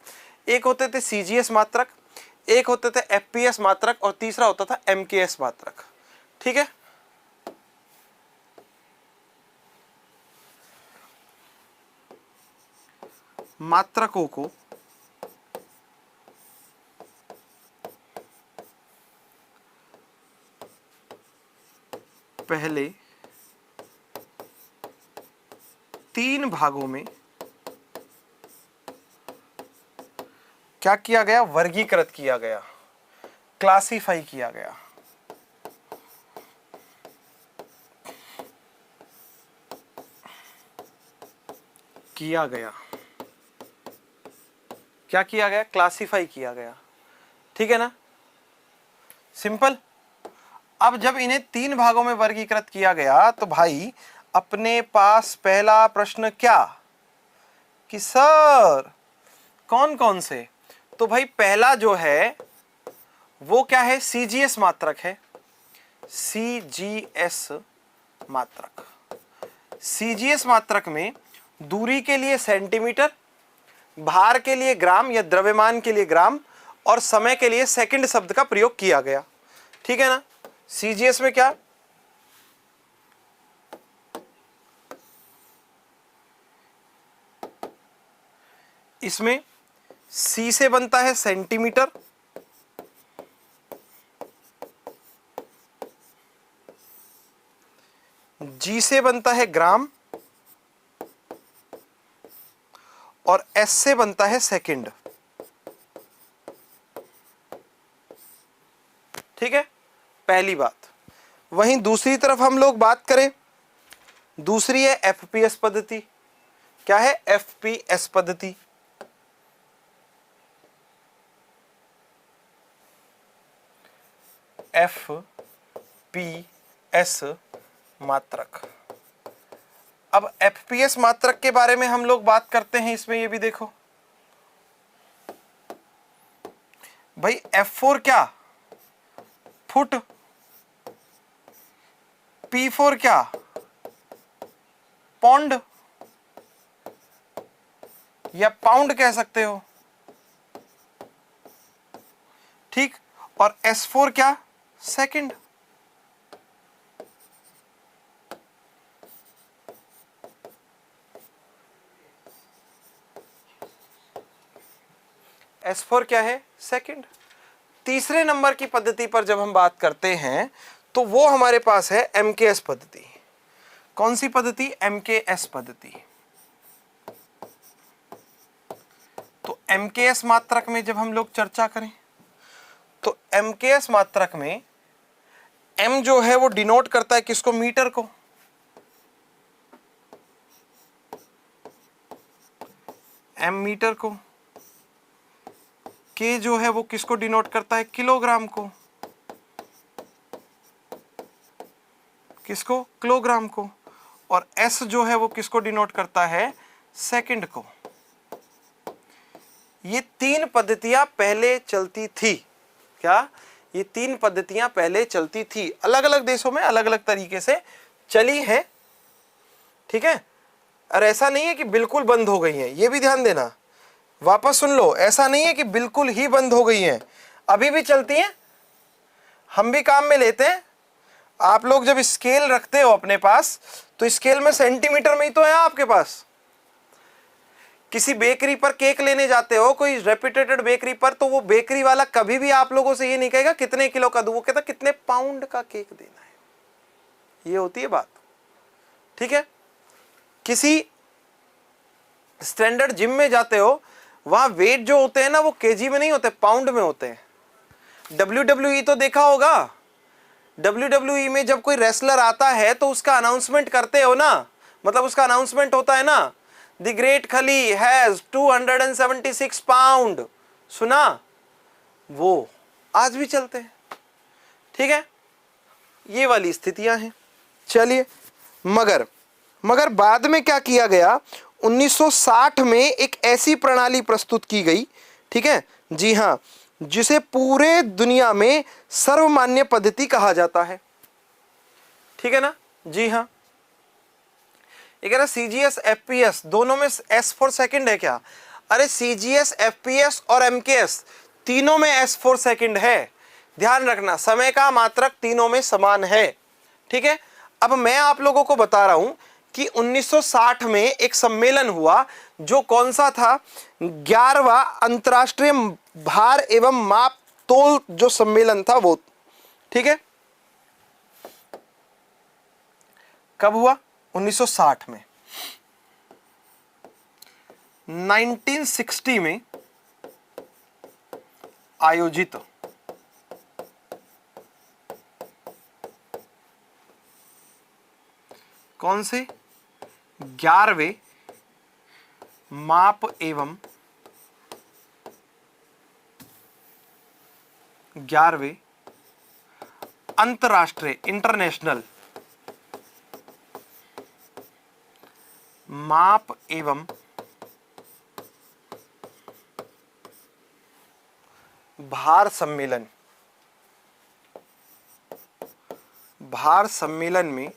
एक होते थे सीजीएस मात्रक, एक होते थे एफपीएस मात्रक, और तीसरा होता था एमकेएस मात्रक, ठीक है? मात्रकों को पहले 3 भागों में क्या किया गया? वर्गीकृत किया गया, क्लासिफाई किया गया। क्या किया गया? क्लासिफाई किया गया, ठीक है ना? सिंपल। अब जब इन्हें 3 भागों में वर्गीकृत किया गया तो भाई अपने पास पहला प्रश्न क्या कि सर कौन कौन से? तो भाई पहला जो है वो क्या है? सीजीएस मात्रक है। सीजीएस मात्रक, सीजीएस मात्रक में दूरी के लिए सेंटीमीटर, भार के लिए ग्राम या द्रव्यमान के लिए ग्राम, और समय के लिए सेकंड शब्द का प्रयोग किया गया, ठीक है ना? सीजीएस में क्या? इसमें सी से बनता है सेंटीमीटर, जी से बनता है ग्राम, और एस से बनता है सेकंड, ठीक है? पहली बात। वहीं दूसरी तरफ हम लोग बात करें, दूसरी है एफपीएस पद्धति। क्या है? एफपीएस पद्धति। एफपीएस मात्रक। अब एफपीएस मात्रक के बारे में हम लोग बात करते हैं, इसमें ये भी देखो भाई, F4 क्या? फुट। P4 क्या? पौंड या पाउंड कह सकते हो, ठीक। और S4 क्या? सेकंड। S4 क्या है? सेकंड। तीसरे नंबर की पद्धति पर जब हम बात करते हैं तो वो हमारे पास है एमकेएस पद्धति। कौन सी पद्धति? एमकेएस पद्धति। तो एमकेएस मात्रक में जब हम लोग चर्चा करें तो एमकेएस मात्रक में एम जो है वो डिनोट करता है किसको? मीटर को। एम मीटर को। के जो है वो किसको डिनोट करता है? किलोग्राम को। किसको? किलोग्राम को। और एस जो है वो किसको डिनोट करता है? सेकंड को। ये 3 पद्धतियां पहले चलती थी। क्या? ये 3 पद्धतियां पहले चलती थी, अलग अलग देशों में अलग अलग तरीके से चली हैं, ठीक है। और ऐसा नहीं है कि बिल्कुल बंद हो गई हैं, ये भी ध्यान देना, वापस सुन लो, ऐसा नहीं है कि बिल्कुल ही बंद हो गई हैं, अभी भी चलती हैं, हम भी काम में लेते हैं। आप लोग जब स्केल रखते हो अपने पास तो स्केल में सेंटीमीटर में ही तो है आपके पास। किसी बेकरी पर केक लेने जाते हो, कोई रेप्यूटेड बेकरी पर, तो वो बेकरी वाला कभी भी आप लोगों से ये नहीं कहेगा कितने किलो का दूं, वो कहता कितने पाउंड का केक देना है, ये होती है बात, ठीक है। किसी स्टैंडर्ड जिम में जाते हो, वहां वेट जो होते हैं ना वो केजी में नहीं होते, पाउंड में होते हैं। WWE तो देखा होगा, WWE में जब कोई रेसलर आता है तो उसका अनाउंसमेंट करते हो ना, मतलब उसका अनाउंसमेंट होता है ना, द ग्रेट खली हैज 276 पाउंड, सुना, वो आज भी चलते हैं, ठीक है। ये वाली स्थितियां हैं। चलिए, मगर बाद में क्या किया गया, 1960 में एक ऐसी प्रणाली प्रस्तुत की गई, ठीक है, जी हां, जिसे पूरे दुनिया में सर्वमान्य पद्धति कहा जाता है, ठीक है ना, जी हां। ये कह रहा CGS FPS दोनों में S फॉर सेकंड है क्या? अरे CGS FPS और MKS तीनों में S फॉर सेकंड है, ध्यान रखना, समय का मात्रक तीनों में समान है, ठीक है। अब मैं आप लोगों को बता रहा हूं कि 1960 में एक सम्मेलन हुआ, जो कौन सा था, 11वां अंतरराष्ट्रीय भार एवं माप तोल जो सम्मेलन था वो, ठीक है। कब हुआ? 1960 में, 1960 में आयोजित कौन से 11वें माप एवं 11वें अंतरराष्ट्रीय इंटरनेशनल माप एवं भार सम्मेलन, भार सम्मेलन में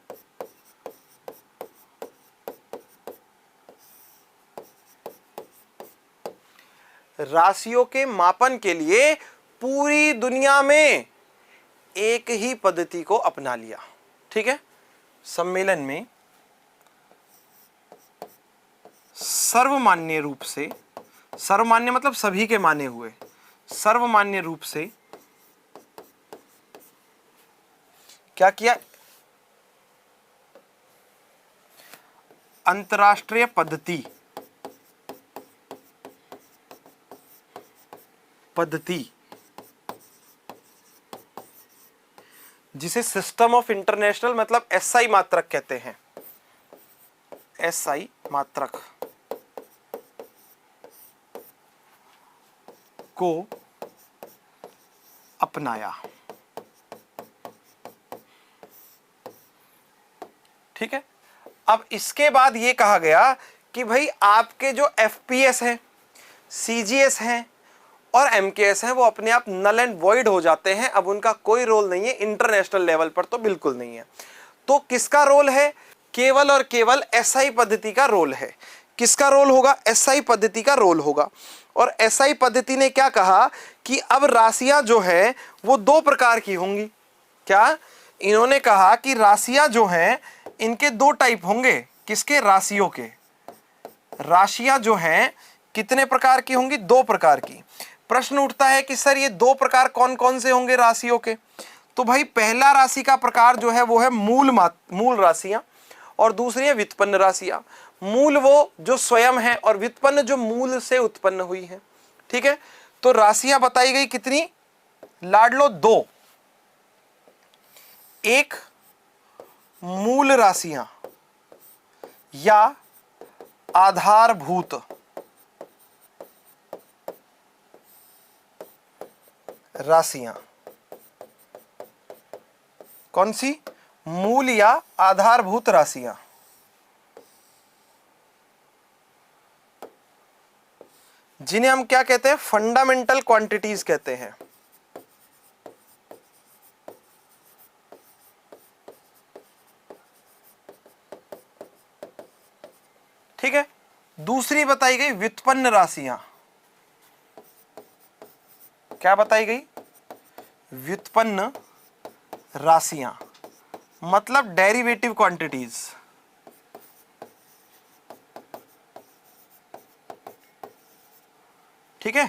राशियों के मापन के लिए पूरी दुनिया में एक ही पद्धति को अपना लिया, ठीक है। सम्मेलन में सर्वमान्य रूप से, सर्वमान्य मतलब सभी के माने हुए, सर्वमान्य रूप से क्या किया, अंतरराष्ट्रीय पद्धति जिसे सिस्टम ऑफ इंटरनेशनल मतलब SI मात्रक कहते हैं, SI मात्रक को अपनाया, ठीक है। अब इसके बाद ये कहा गया कि भाई आपके जो FPS हैं, CGS हैं और MKS हैं, वो अपने आप नल एंड वॉइड हो जाते हैं, अब उनका कोई रोल नहीं है, इंटरनेशनल लेवल पर तो बिल्कुल नहीं है। तो किसका रोल है? केवल और केवल SI पद्धति का रोल है। किसका रोल होगा? SI पद्धति का रोल होगा। और SI पद्धति ने क्या कहा कि अब राशियां जो है वो 2 प्रकार की होंगी। क्या? इन्होंने कहा कि राशियां जो हैं इनके 2 टाइप होंगे। किसके? राशियों के। राशियां जो हैं कितने प्रकार की होंगी? 2 प्रकार की। प्रश्न उठता है कि सर ये 2 प्रकार कौन कौन से होंगे राशियों के? तो भाई पहला राशि का प्रकार जो है वो है मूल राशियां, और दूसरी है व्युत्पन्न राशियां। मूल वो जो स्वयं है और व्युत्पन्न जो मूल से उत्पन्न हुई है, ठीक है। तो राशियां बताई गई कितनी? लाडलो 2। एक मूल राशियां या आधारभूत राशियां। कौन सी? मूल या आधारभूत राशियां। जिन्हें हम क्या कहते हैं? फंडामेंटल क्वांटिटीज कहते हैं। ठीक है। दूसरी बताई गई व्युत्पन्न राशियां, क्या बताई गई? व्युत्पन्न राशियां मतलब डेरिवेटिव क्वांटिटीज। ठीक है,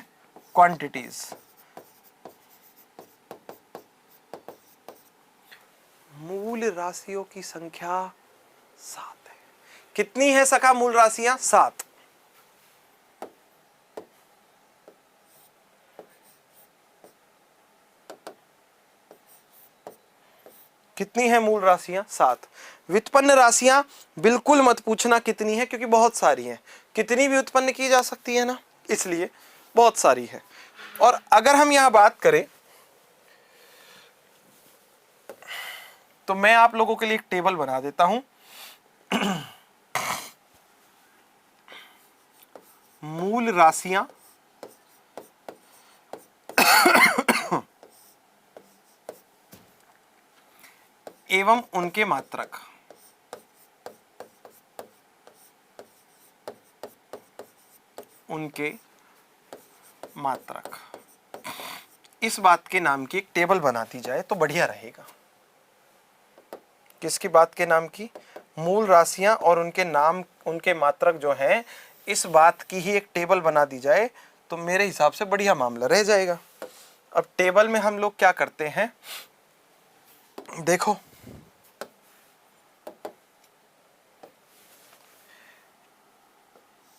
क्वांटिटीज। मूल राशियों की संख्या 7 है। कितनी है सखा मूल राशियां? 7। कितनी है मूल राशियां? 7। व्युत्पन्न राशियां बिल्कुल मत पूछना कितनी है, क्योंकि बहुत सारी हैं। कितनी भी उत्पन्न की जा सकती है ना, इसलिए बहुत सारी है। और अगर हम यहां बात करें तो मैं आप लोगों के लिए एक टेबल बना देता हूं। मूल राशियां एवं उनके मात्रक। उनके मात्रक, इस बात के नाम की एक टेबल बना दी जाए तो बढ़िया रहेगा। किसकी बात के नाम की? मूल राशियां और उनके नाम, उनके मात्रक जो हैं, इस बात की ही एक टेबल बना दी जाए तो मेरे हिसाब से बढ़िया मामला रह जाएगा। अब टेबल में हम लोग क्या करते हैं, देखो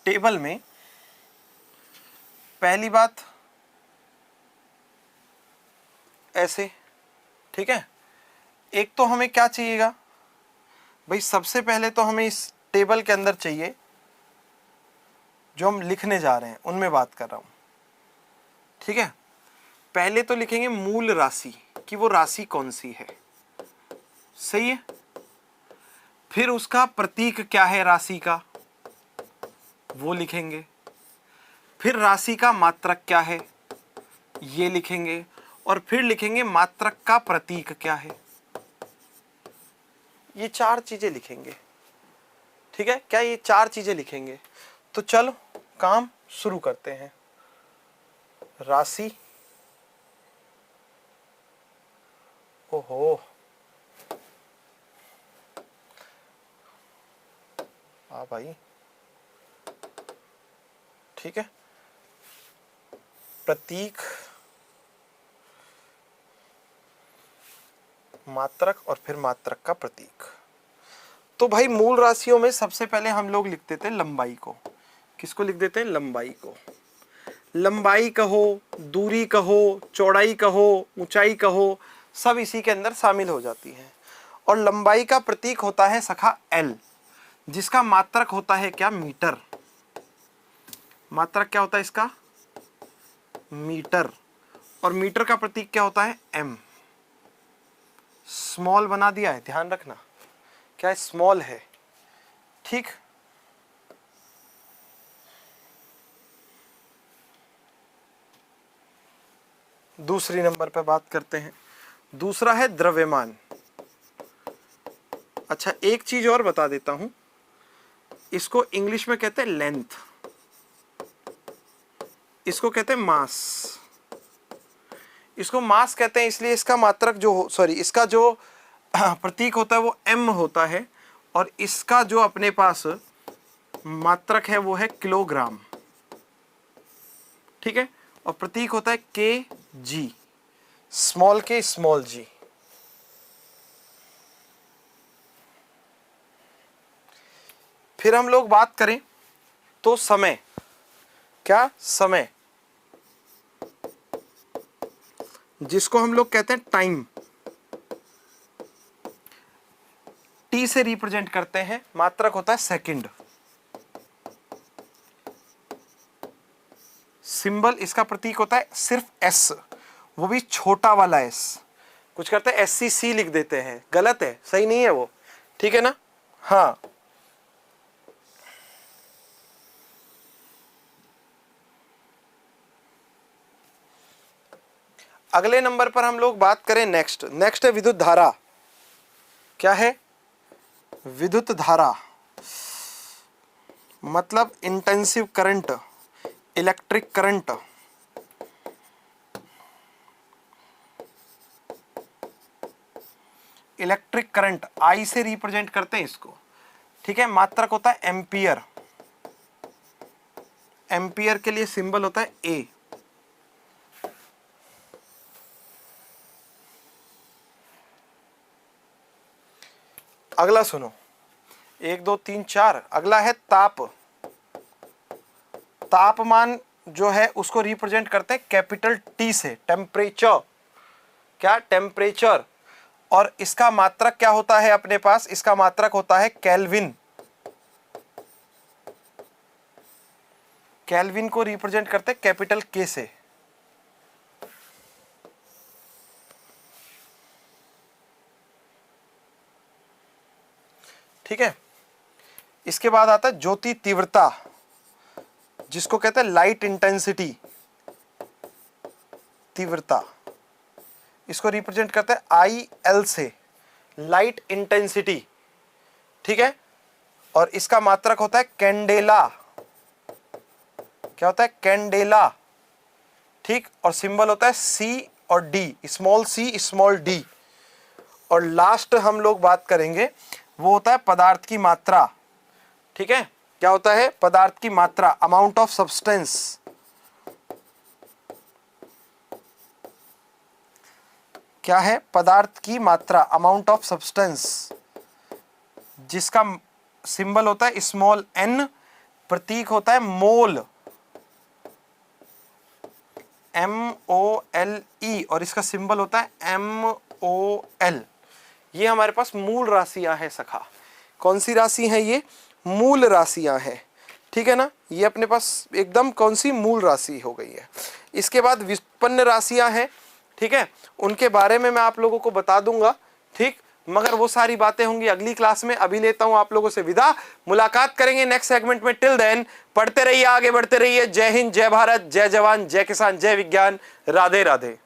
टेबल में पहली बात ऐसे, ठीक है। एक तो हमें क्या चाहिएगा भाई, सबसे पहले तो हमें इस टेबल के अंदर चाहिए जो हम लिखने जा रहे हैं, उनमें बात कर रहा हूं, ठीक है। पहले तो लिखेंगे मूल राशि कि वो राशि कौन सी है, सही है। फिर उसका प्रतीक क्या है राशि का, वो लिखेंगे। फिर राशि का मात्रक क्या है, ये लिखेंगे। और फिर लिखेंगे मात्रक का प्रतीक क्या है। ये 4 चीजें लिखेंगे, ठीक है। क्या ये 4 चीजें लिखेंगे? तो चलो काम शुरू करते हैं। राशि, ओहो हाँ भाई, ठीक है। प्रतीक, मात्रक और फिर मात्रक का प्रतीक। तो भाई मूल राशियों में सबसे पहले हम लोग लिख देते हैं लंबाई को। किसको लिख देते हैं? लंबाई को। लंबाई कहो, दूरी कहो, चौड़ाई कहो, ऊंचाई कहो, सब इसी के अंदर शामिल हो जाती है। और लंबाई का प्रतीक होता है सखा L, जिसका मात्रक होता है क्या? मीटर। मात्रक क्या होता है इसका? मीटर। और मीटर का प्रतीक क्या होता है? M। स्मॉल बना दिया है, ध्यान रखना, क्या स्मॉल है, ठीक। दूसरी नंबर पे बात करते हैं। दूसरा है द्रव्यमान। अच्छा एक चीज और बता देता हूं, इसको इंग्लिश में कहते हैं लेंथ, इसको कहते हैं मास। इसको मास कहते हैं इसलिए इसका मात्रक जो सॉरी इसका जो प्रतीक होता है वो m होता है, और इसका जो अपने पास मात्रक है वो है किलोग्राम, ठीक है। और प्रतीक होता है kg, स्मॉल के स्मॉल g। फिर हम लोग बात करें तो समय, क्या? समय, जिसको हम लोग कहते हैं टाइम, टी से रिप्रेजेंट करते हैं। मात्रक होता है सेकंड। सिंबल, इसका प्रतीक होता है सिर्फ S, वो भी छोटा वाला S। कुछ करते हैं SCC लिख देते हैं, गलत है, सही नहीं है वो, ठीक है ना। हाँ, अगले नंबर पर हम लोग बात करें नेक्स्ट है विद्युत धारा। क्या है? विद्युत धारा। मतलब intensive current, electric current, electric current I से रिप्रेजेंट करते हैं इसको, ठीक है। मात्रक होता है एम्पियर, एम्पियर के लिए सिंबल होता है ए। अगला सुनो, 1 2 3 4, अगला है ताप। तापमान जो है उसको रिप्रेजेंट करते हैं कैपिटल टी से, टेम्परेचर, क्या, टेम्परेचर। और इसका मात्रक क्या होता है अपने पास, इसका मात्रक होता है केल्विन। केल्विन को रिप्रेजेंट करते हैं कैपिटल के से। ठीक है। इसके बाद आता है ज्योति तीव्रता, जिसको कहते हैं लाइट इंटेंसिटी, तीव्रता। इसको रिप्रेजेंट करते हैं आई एल से, लाइट इंटेंसिटी, ठीक है। और इसका मात्रक होता है कैंडेला, क्या होता है, कैंडेला, ठीक। और सिंबल होता है सी और D, small C small D. और लास्ट हम लोग बात करेंगे वो होता है पदार्थ की मात्रा, ठीक है। क्या होता है, पदार्थ की मात्रा, अमाउंट ऑफ सब्सटेंस। क्या है, पदार्थ की मात्रा, अमाउंट ऑफ सब्सटेंस, जिसका सिंबल होता है स्मॉल एन, प्रतीक होता है मोल, MOLE, और इसका सिंबल होता है MOL। ये हमारे पास मूल राशियां हैं सखा। कौन सी राशि है ये, मूल राशियां हैं, ठीक है ना। ये अपने पास एकदम कौन सी, मूल राशि हो गई है। इसके बाद व्युत्पन्न राशियां हैं, ठीक है, उनके बारे में मैं आप लोगों को बता दूंगा, ठीक। मगर वो सारी बातें होंगी अगली क्लास में। अभी लेता हूं आप लोगों से विदा, मुलाकात करेंगे नेक्स्ट सेगमेंट में। टिल देन पढ़ते रहिए, आगे बढ़ते रहिए। जय हिंद, जय भारत, जय जवान, जय किसान, जय विज्ञान, राधे राधे।